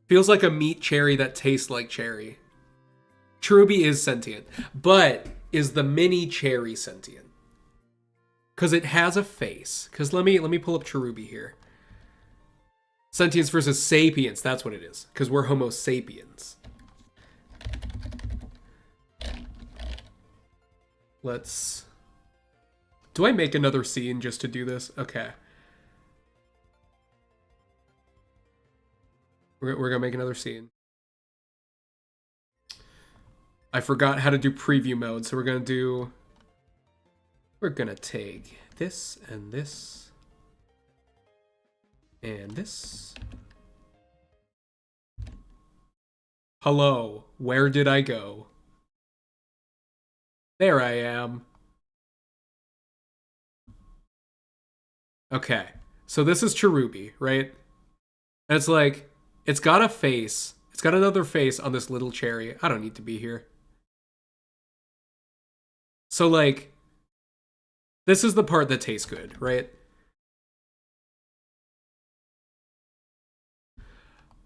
Feels like a meat cherry that tastes like cherry. Cherubi is sentient. But is the mini cherry sentient? Because it has a face. Because let me pull up Cherubi here. Sentience versus sapience. That's what it is. Because we're Homo sapiens. Let's... Do I make another scene just to do this? Okay. We're gonna make another scene. I forgot how to do preview mode, so we're gonna take this and this and this. Hello, where did I go? There I am. Okay, so this is Cherubi, right? And it's like, it's got a face. It's got another face on this little cherry. I don't need to be here. So, like, this is the part that tastes good, right?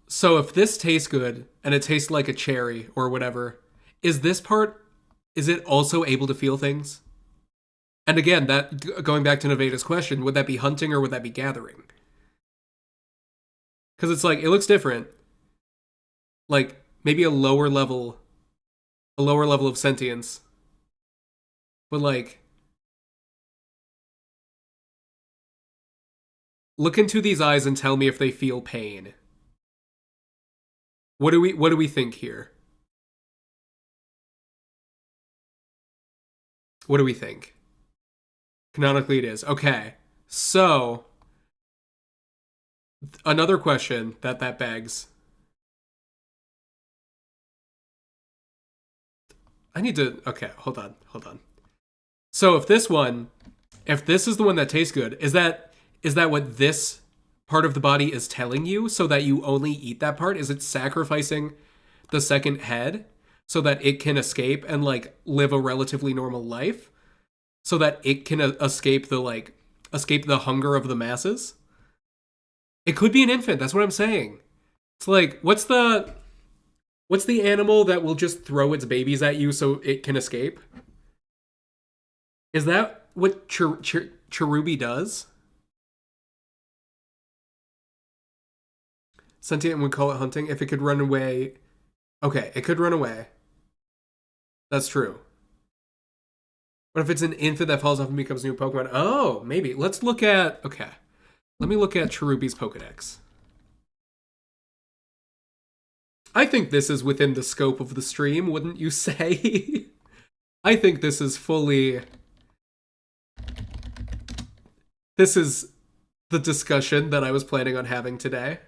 So if this tastes good, and it tastes like a cherry or whatever, is this part, is it also able to feel things? And again, that going back to Nevada's question, would that be hunting or would that be gathering? Because it's like, it looks different. Like, maybe a lower level of sentience. But like, look into these eyes and tell me if they feel pain. What do we think here? What do we think? Canonically it is. Okay. So, another question that begs. I need to... Okay, hold on. So if this is the one that tastes good, is that what this part of the body is telling you so that you only eat that part? Is it sacrificing the second head so that it can escape and like live a relatively normal life? So that it can escape the hunger of the masses? It could be an infant, that's what I'm saying. It's like, what's the animal that will just throw its babies at you so it can escape? Is that what Cherubi does? Sentient would call it hunting. If it could run away... Okay, it could run away. That's true. But if it's an infant that falls off and becomes a new Pokemon... Oh, maybe. Let's look at... Okay. Let me look at Cherubi's Pokedex. I think this is within the scope of the stream, wouldn't you say? I think this is fully... This is the discussion that I was planning on having today.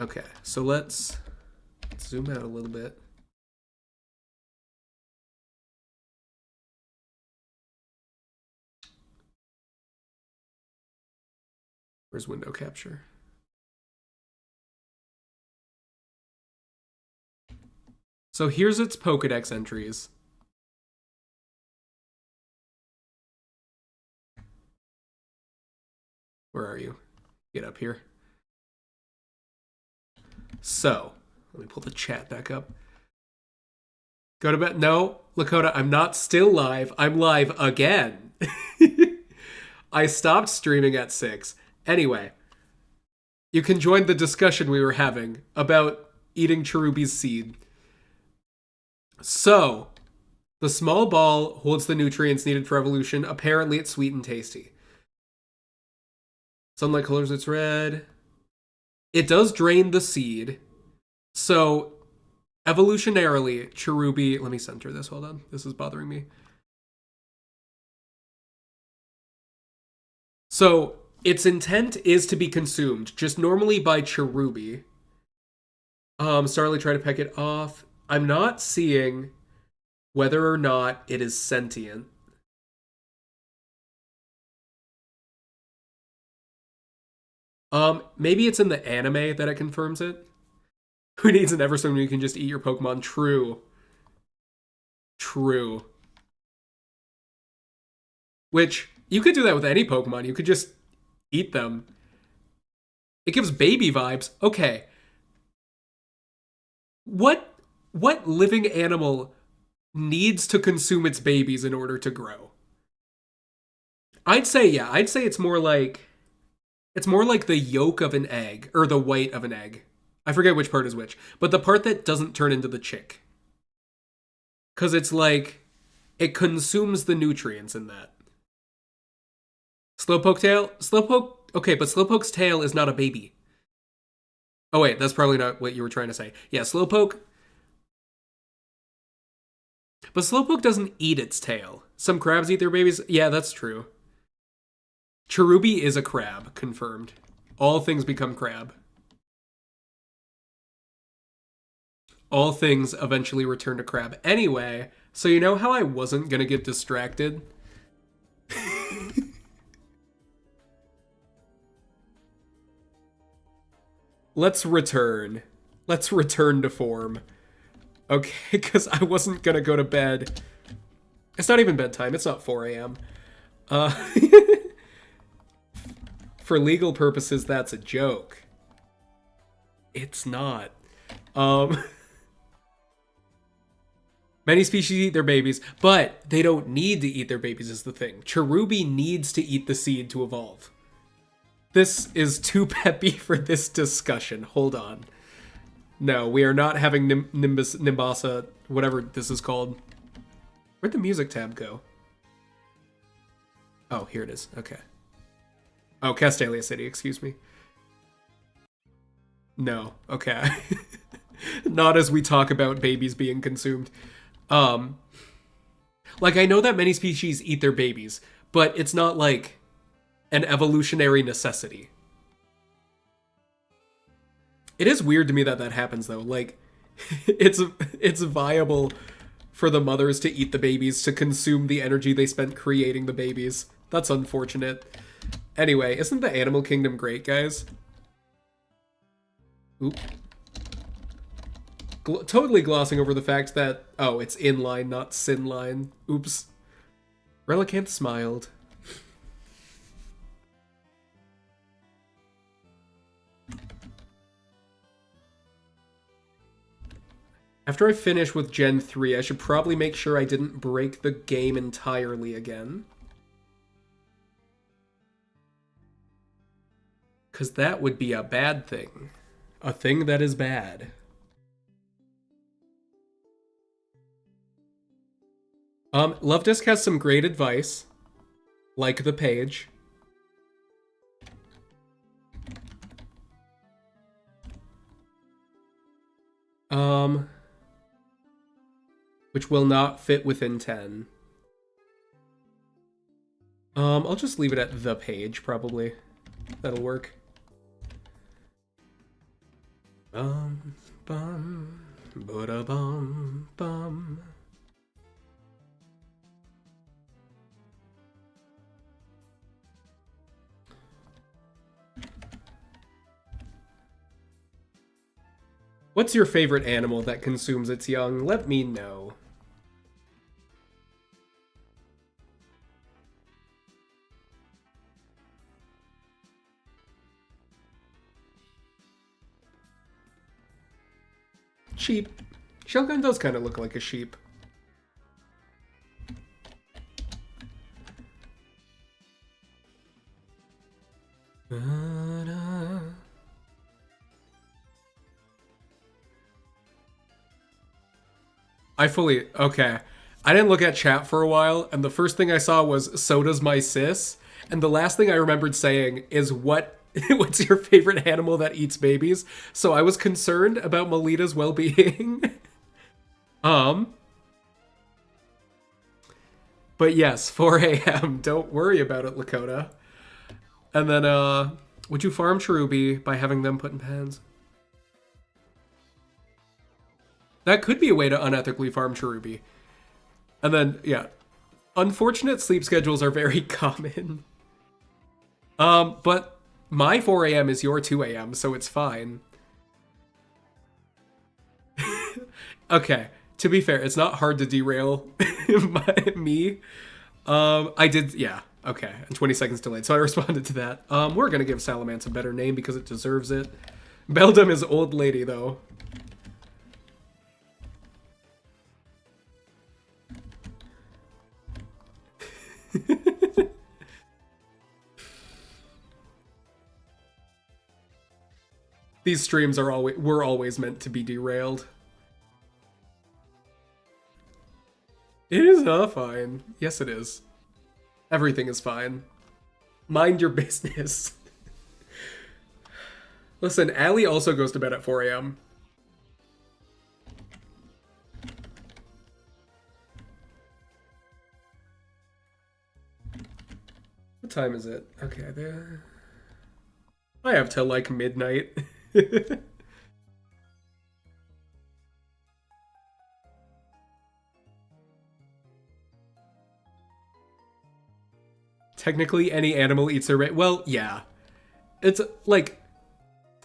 Okay, so let's zoom out a little bit. Where's window capture? So here's its Pokedex entries. Where are you? Get up here. So, let me pull the chat back up. Go to bed. No, Lakota, I'm not still live. I'm live again. I stopped streaming at 6. Anyway, you can join the discussion we were having about eating Cherubi's seed. So, the small ball holds the nutrients needed for evolution. Apparently, it's sweet and tasty. Sunlight colors its red. It does drain the seed. So, evolutionarily, Cherubi... Let me center this. Hold on. This is bothering me. So, its intent is to be consumed, just normally by Cherubi. Starly tried to peck it off. I'm not seeing whether or not it is sentient. Maybe it's in the anime that it confirms it. Who needs an Everstone when you can just eat your Pokemon? True. True. Which, you could do that with any Pokemon. You could just eat them. It gives baby vibes. Okay. What living animal needs to consume its babies in order to grow? I'd say it's more like the yolk of an egg, or the white of an egg. I forget which part is which, but the part that doesn't turn into the chick. Because it's like, it consumes the nutrients in that. Slowpoke tail? Okay, but Slowpoke's tail is not a baby. Oh wait, that's probably not what you were trying to say. Yeah, Slowpoke. But Slowpoke doesn't eat its tail. Some crabs eat their babies. Yeah, that's true. Cherubi is a crab, confirmed. All things become crab. All things eventually return to crab. Anyway, so you know how I wasn't gonna get distracted? Let's return. Let's return to form. Okay, because I wasn't gonna go to bed. It's not even bedtime. It's not 4 a.m. For legal purposes, that's a joke. It's not. Many species eat their babies, but they don't need to eat their babies is the thing. Cherubi needs to eat the seed to evolve. This is too peppy for this discussion. Hold on. No, we are not having Nimbasa, whatever this is called. Where'd the music tab go? Oh, here it is. Okay. Oh, Castalia City, excuse me. No, okay. Not as we talk about babies being consumed. Like, I know that many species eat their babies, but it's not like an evolutionary necessity. It is weird to me that that happens, though. Like, it's viable for the mothers to eat the babies to consume the energy they spent creating the babies. That's unfortunate. Anyway, isn't the animal kingdom great, guys? Oop. Totally glossing over the fact that, oh, it's inline, not sinline. Oops. Relicanth smiled. After I finish with Gen 3, I should probably make sure I didn't break the game entirely again. Because that would be a bad thing. A thing that is bad. Love Disc has some great advice. Like the page. Which will not fit within 10. I'll just leave it at the page, probably. That'll work. Bum, bum, ba-da-bum, bum. What's your favorite animal that consumes its young? Let me know. Sheep. Shogun does kind of look like a sheep. Okay. I didn't look at chat for a while, and the first thing I saw was, so does my sis. And the last thing I remembered saying is, what's your favorite animal that eats babies? So I was concerned about Melita's well-being. But yes, 4 a.m. Don't worry about it, Lakota. And then, would you farm Cherubi by having them put in pens? That could be a way to unethically farm Cherubi. And then, yeah. Unfortunate sleep schedules are very common. But my 4 a.m. is your 2 a.m., so it's fine. Okay, to be fair, it's not hard to derail me. I did, yeah, okay, and 20 seconds delayed, so I responded to that. We're gonna give Salamance a better name because it deserves it. Beldam is old lady, though. These streams were always meant to be derailed. It is not fine. Yes, it is. Everything is fine. Mind your business. Listen, Allie also goes to bed at 4 a.m. What time is it? Okay, there. I have till like midnight. Technically, any animal eats their right. Well, yeah. It's like,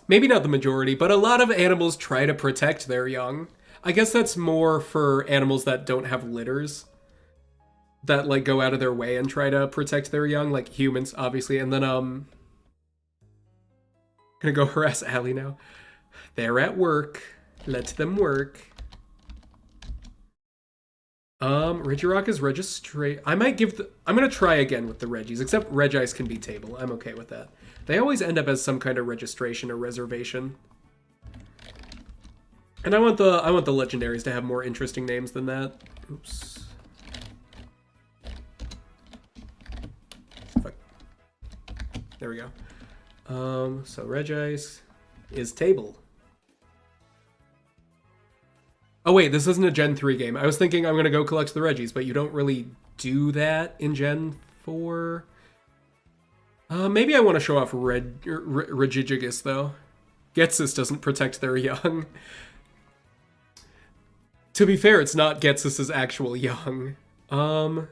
maybe not the majority, but a lot of animals try to protect their young. I guess that's more for animals that don't have litters. That, like, go out of their way and try to protect their young, like humans, obviously. And then, gonna go harass Allie now. They're at work. Let them work. Regirock is registrate. I'm gonna try again with the Reggies, except Regice can be table. I'm okay with that. They always end up as some kind of registration or reservation. And I want the legendaries to have more interesting names than that. Oops. Fuck. There we go. So Regice is table. Oh wait, this isn't a Gen 3 game. I was thinking I'm gonna go collect the Reggies, but you don't really do that in Gen 4. Maybe I want to show off Regigigas, though. Getsus doesn't protect their young. To be fair, it's not Getsus's actual young. Yeah,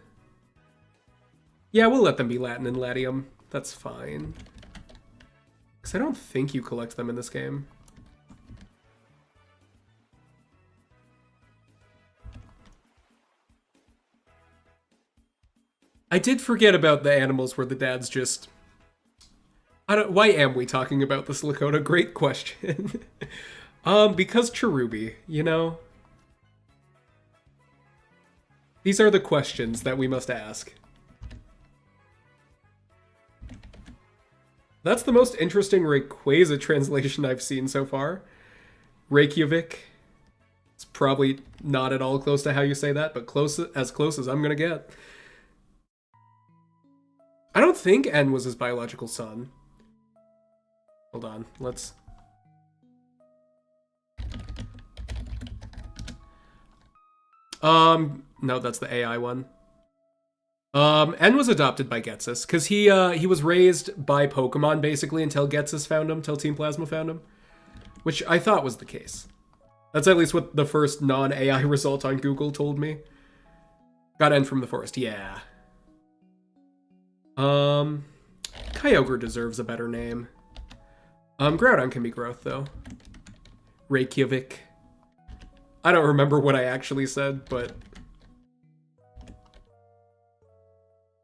we'll let them be Latin and Latium. That's fine. Because I don't think you collect them in this game. I did forget about the animals where the dads just... why am we talking about this, Lakota? Great question. Because Cherubi, you know? These are the questions that we must ask. That's the most interesting Rayquaza translation I've seen so far. Reykjavik. It's probably not at all close to how you say that, but close as I'm gonna get. I don't think N was his biological son. Hold on, let's... No, that's the AI one. N was adopted by Getsus, because he was raised by Pokemon, basically, until Getsus found him, till Team Plasma found him. Which I thought was the case. That's at least what the first non-AI result on Google told me. Got N from the forest, yeah. Kyogre deserves a better name. Groudon can be growth, though. Reykjavik. I don't remember what I actually said, but...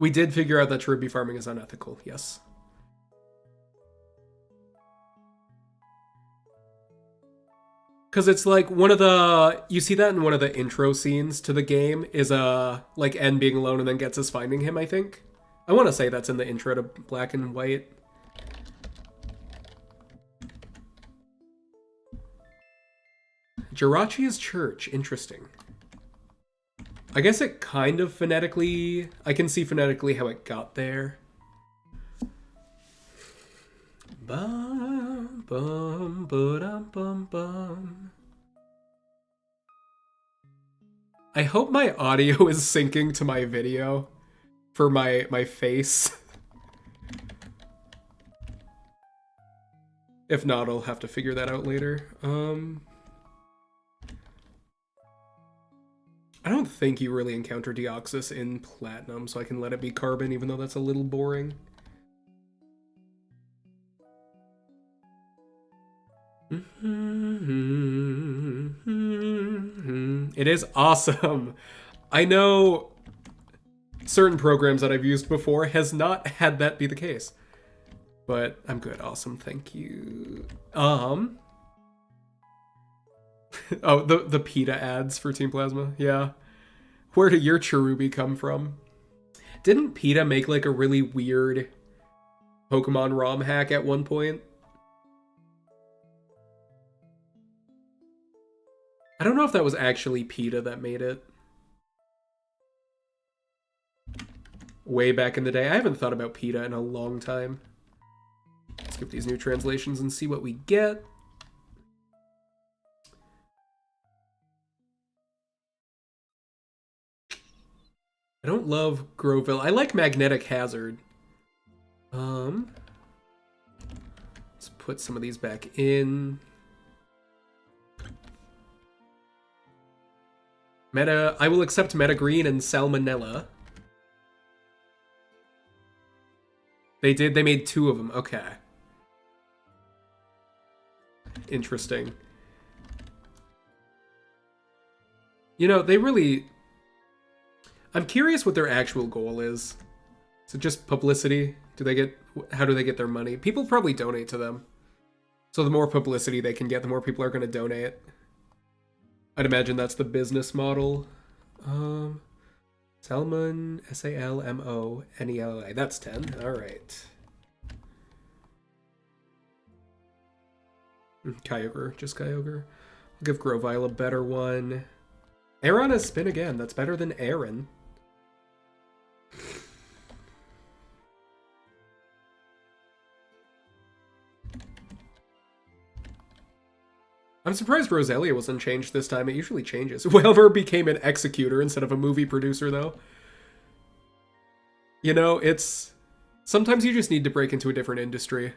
we did figure out that Cherubi farming is unethical, yes. Because it's like one of the... you see that in one of the intro scenes to the game is like N being alone and then gets us finding him, I think. I want to say that's in the intro to Black and White. Jirachi's Church, interesting. I guess it kind of phonetically... I can see phonetically how it got there. Bum, bum, ba-dum, bum, bum. I hope my audio is syncing to my video for my face. If not, I'll have to figure that out later. I don't think you really encounter Deoxys in Platinum, so I can let it be Carbon, even though that's a little boring. It is awesome. I know certain programs that I've used before has not had that be the case. But I'm good. Awesome. Thank you. Oh, the PETA ads for Team Plasma. Yeah. Where did your Cherubi come from? Didn't PETA make like a really weird Pokemon ROM hack at one point? I don't know if that was actually PETA that made it. Way back in the day. I haven't thought about PETA in a long time. Let's skip these new translations and see what we get. I don't love Groville. I like Magnetic Hazard. Let's put some of these back in. I will accept Meta Green and Salmonella. They made 2 of them. Okay. Interesting. You know, they really... I'm curious what their actual goal is. Is it just publicity? How do they get their money? People probably donate to them. So the more publicity they can get, the more people are going to donate. I'd imagine that's the business model. Salmon, Salmonella. That's 10. All right. Kyogre, just Kyogre. I'll give Grovyle a better one. Aron has spin again. That's better than Aaron. I'm surprised Roselia wasn't changed this time. It usually changes. Wailmer became an executor instead of a movie producer, though. You know, it's... sometimes you just need to break into a different industry.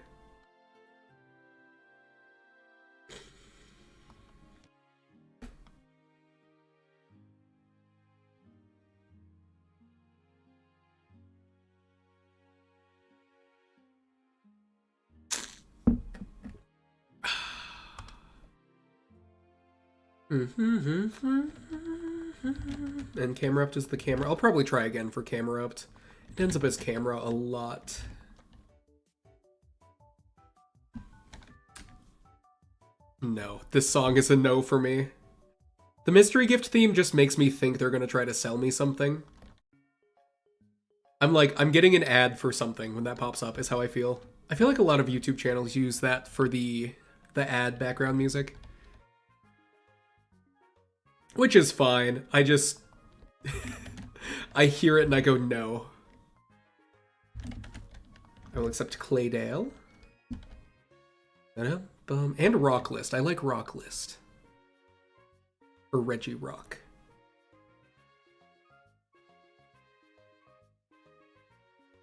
And Camerupt is the camera. I'll probably try again for Camerupt. It ends up as camera a lot. No, this song is a no for me. The mystery gift theme just makes me think they're gonna try to sell me something. I'm like, I'm getting an ad for something when that pops up, is how I feel. I feel like a lot of YouTube channels use that for the ad background music. Which is fine. I just... I hear it and I go, no. I will accept Claydale. And Rocklist. I like Rocklist. Or Reggie Rock.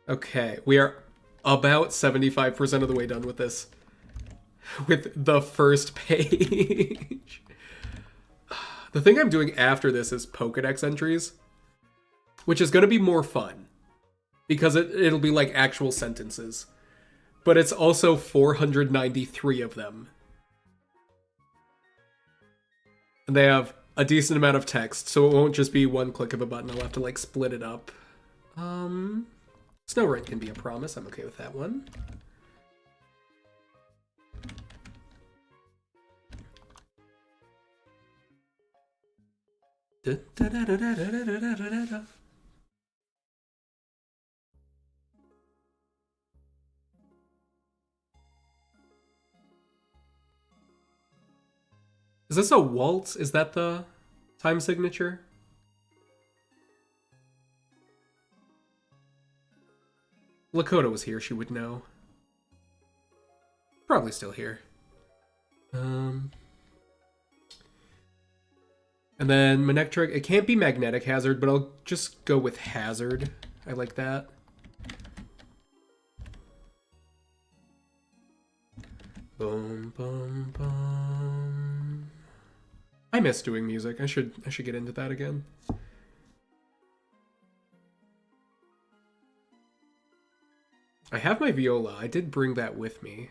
Okay, we are about 75% of the way done with this. With the first page. The thing I'm doing after this is Pokedex entries, which is going to be more fun. Because it'll be like actual sentences. But it's also 493 of them. And they have a decent amount of text, so it won't just be one click of a button. I'll have to like split it up. Snow Rain can be a promise. I'm okay with that one. Is this a waltz? Is that the time signature? Lakota was here, she would know. Probably still here. And then Manectric, it can't be Magnetic Hazard, but I'll just go with Hazard. I like that. Boom, boom, boom. I miss doing music. I should get into that again. I have my viola. I did bring that with me.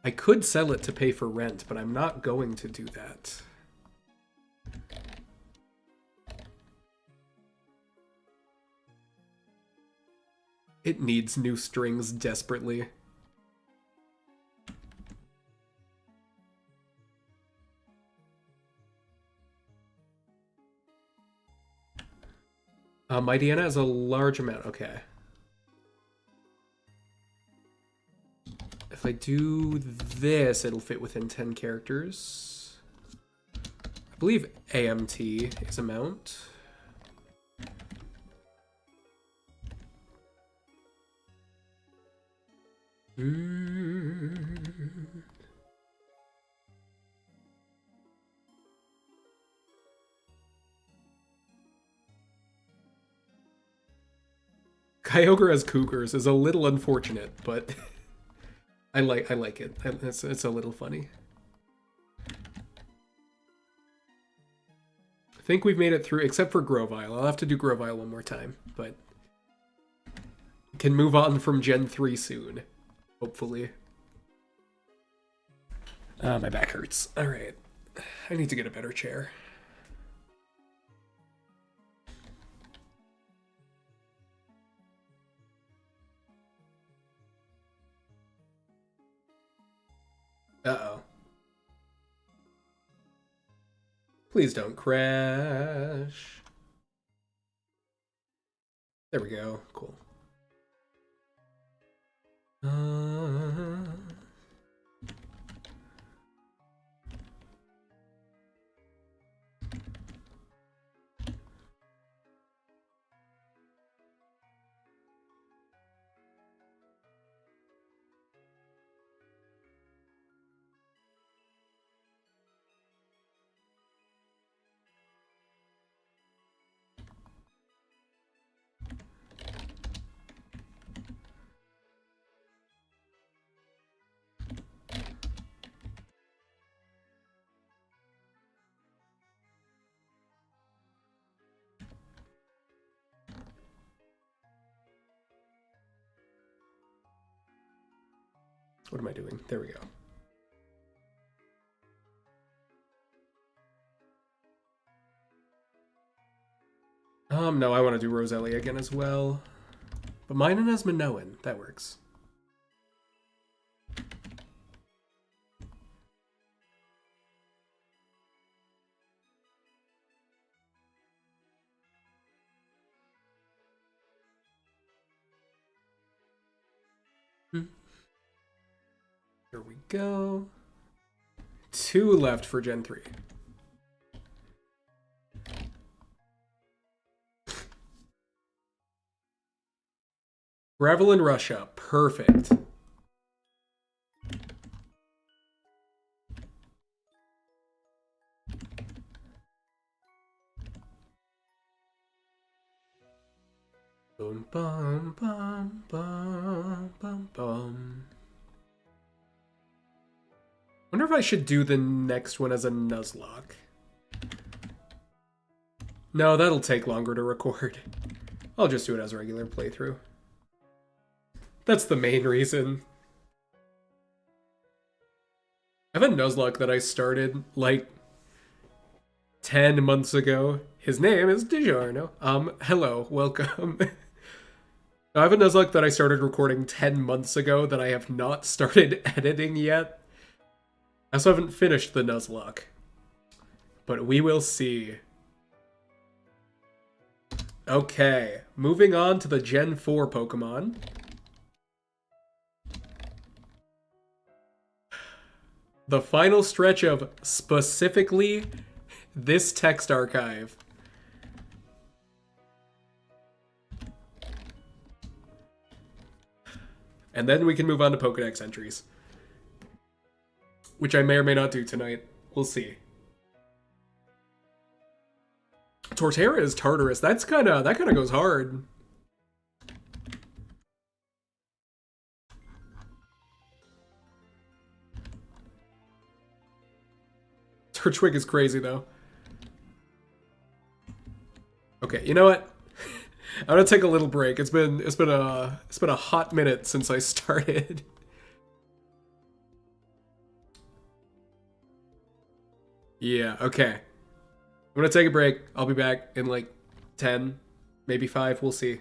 I could sell it to pay for rent, but I'm not going to do that. It needs new strings desperately. Mighty Anna has a large amount. Okay. If I do this, it'll fit within 10 characters. I believe AMT is amount. Kyogre as Cougars is a little unfortunate, but I like it. It's a little funny. I think we've made it through, except for Grovyle. I'll have to do Grovyle one more time, but can move on from Gen 3 soon, hopefully. My back hurts. All right, I need to get a better chair. Uh-oh. Please don't crash. There we go. Cool. What am I doing? There we go. No, I want to do Roselia again as well. But Minun as Minoan, that works. Here we go. 2 left for Gen 3. Gravel in Russia. Perfect. Boom, bum, bum, bum, bum, bum. Wonder if I should do the next one as a Nuzlocke. No, that'll take longer to record. I'll just do it as a regular playthrough. That's the main reason. I have a Nuzlocke that I started, like, 10 months ago. His name is DiGiorno. Hello, welcome. I have a Nuzlocke that I started recording 10 months ago that I have not started editing yet. I also haven't finished the Nuzlocke. But we will see. Okay, moving on to the Gen 4 Pokemon. The final stretch of specifically this text archive. And then we can move on to Pokedex entries. Which I may or may not do tonight. We'll see. Torterra is Tartarus. That kind of goes hard. Turtwig is crazy though. Okay, you know what? I'm gonna take a little break. It's been a hot minute since I started. Yeah, okay. I'm gonna take a break. I'll be back in like 10, maybe 5, we'll see.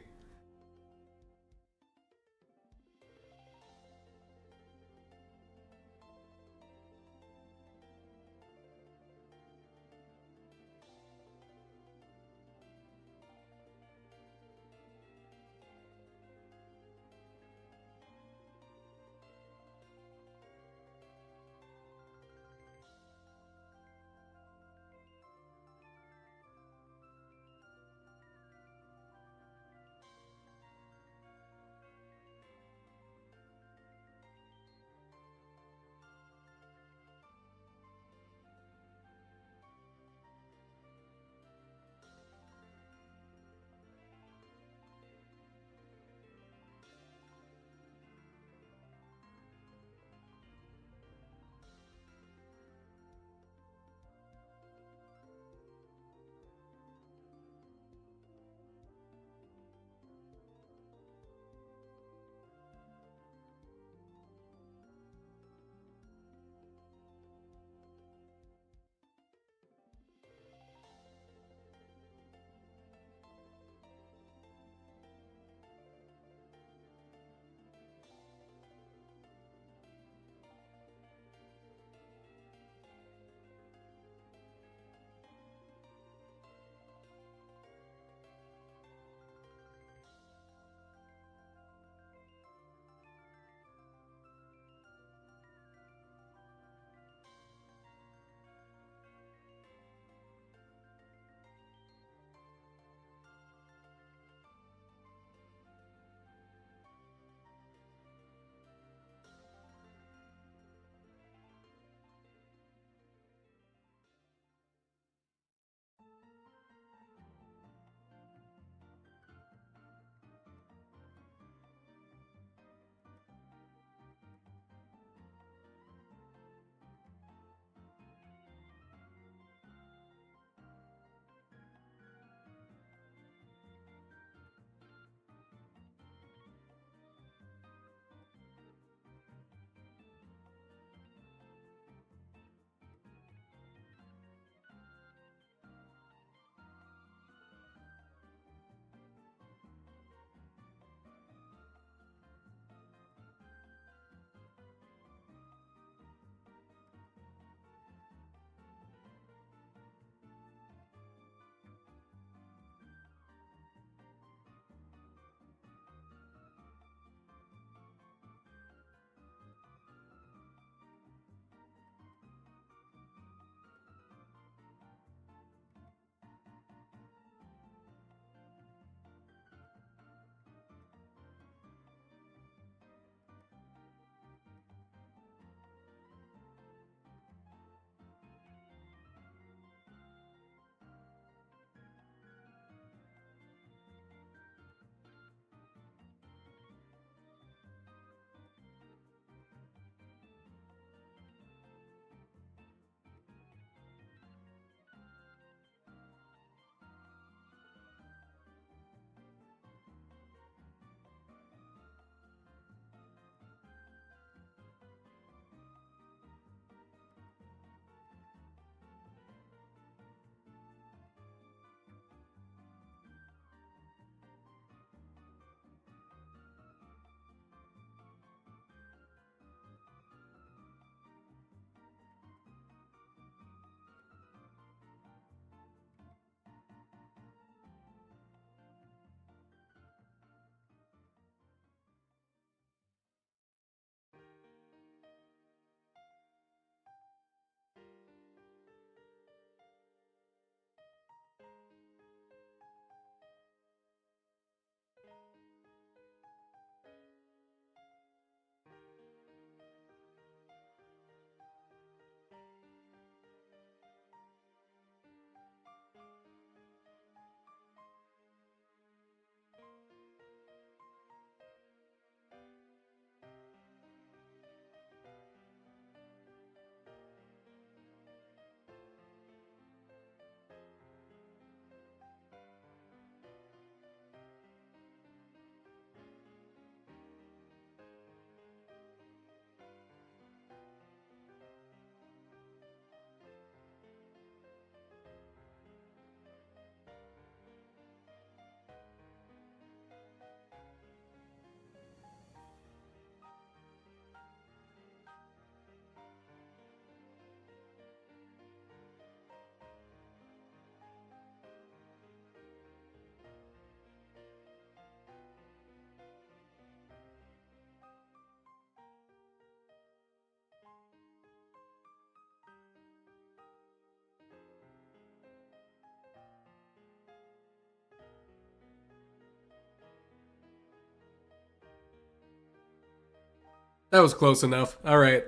That was close enough. Alright,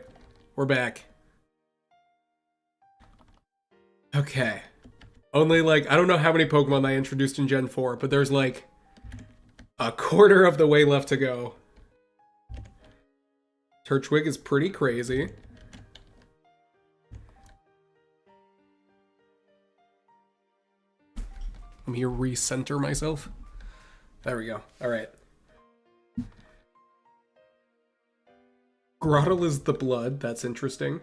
we're back. Okay. Only, like, I don't know how many Pokemon I introduced in Gen 4, but there's, like, a quarter of the way left to go. Turtwig is pretty crazy. Let me recenter myself. There we go. Alright. Grottle is the blood. That's interesting.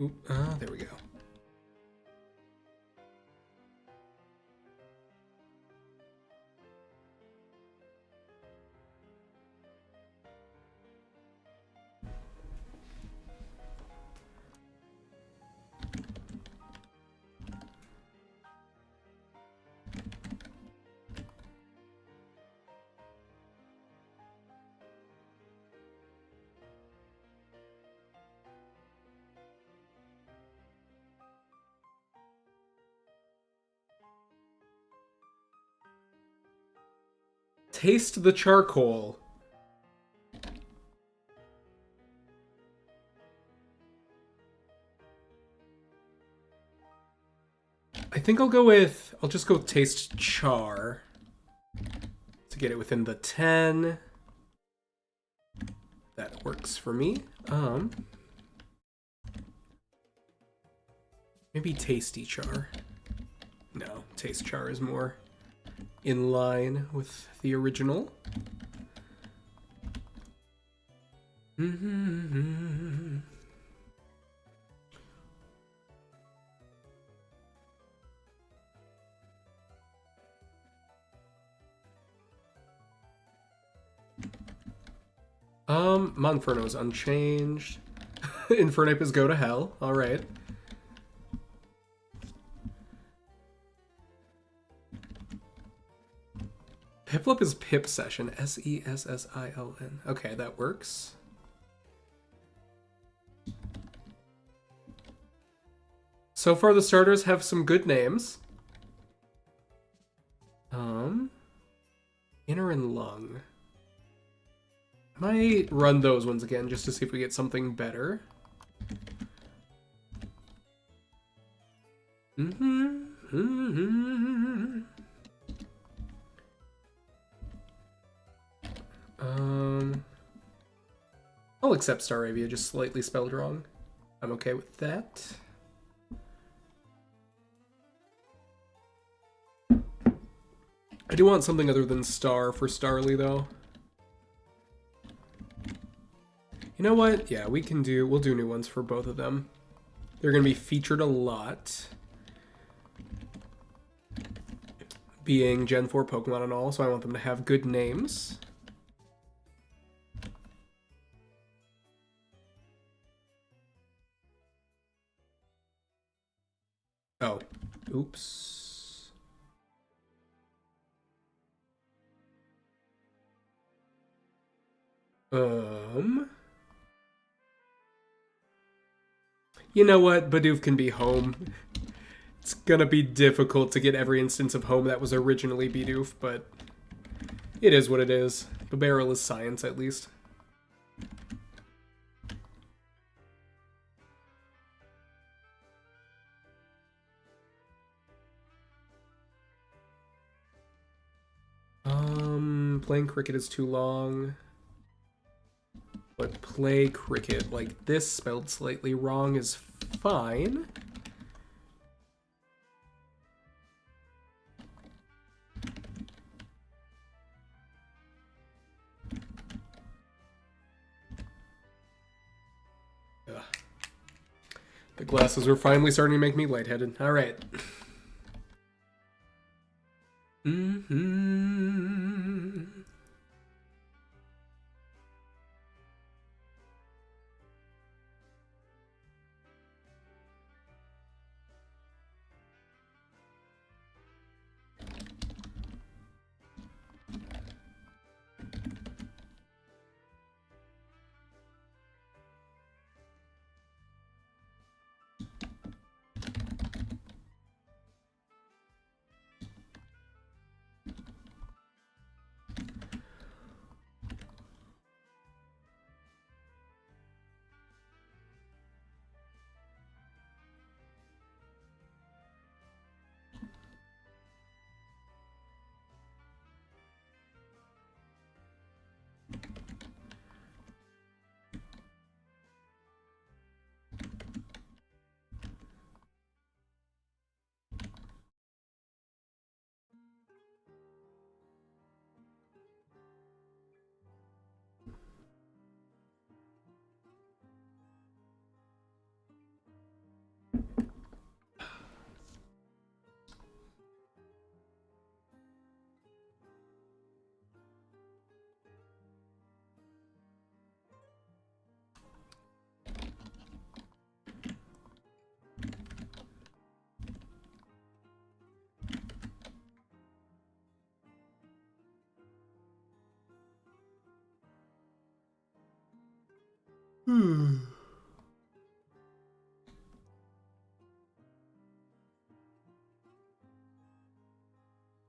Oop, there we go. Taste the charcoal. I think I'll go with... I'll just go taste char. To get it within the 10. That works for me. Maybe tasty char. No, taste char is more in line with the original. Monferno's unchanged. Infernape is go to hell. Alright. Piplup is Pip Session. S-E-S-S-I-O-N. Okay, that works. So far, the starters have some good names. Inner and Lung. I might run those ones again just to see if we get something better. I'll accept Staravia, just slightly spelled wrong. I'm okay with that. I do want something other than Star for Starly, though. You know what? Yeah, we'll do new ones for both of them. They're going to be featured a lot. Being Gen 4 Pokemon and all, so I want them to have good names. Oh, oops. You know what? Bidoof can be home. It's gonna be difficult to get every instance of home that was originally Bidoof, but it is what it is. Bibarel is science, at least. Playing cricket is too long. But play cricket like this, spelled slightly wrong, is fine. Ugh. The glasses are finally starting to make me lightheaded. All right.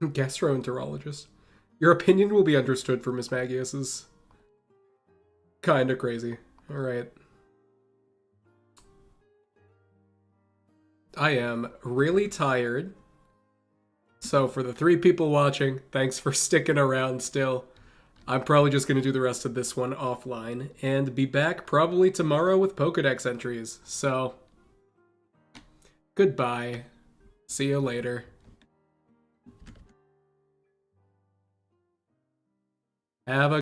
Gastroenterologist. Your opinion will be understood for Miss Magius is kind of crazy. All right. I am really tired. So for the 3 people watching, thanks for sticking around still. I'm probably just going to do the rest of this one offline and be back probably tomorrow with Pokedex entries. So, goodbye. See you later. Have a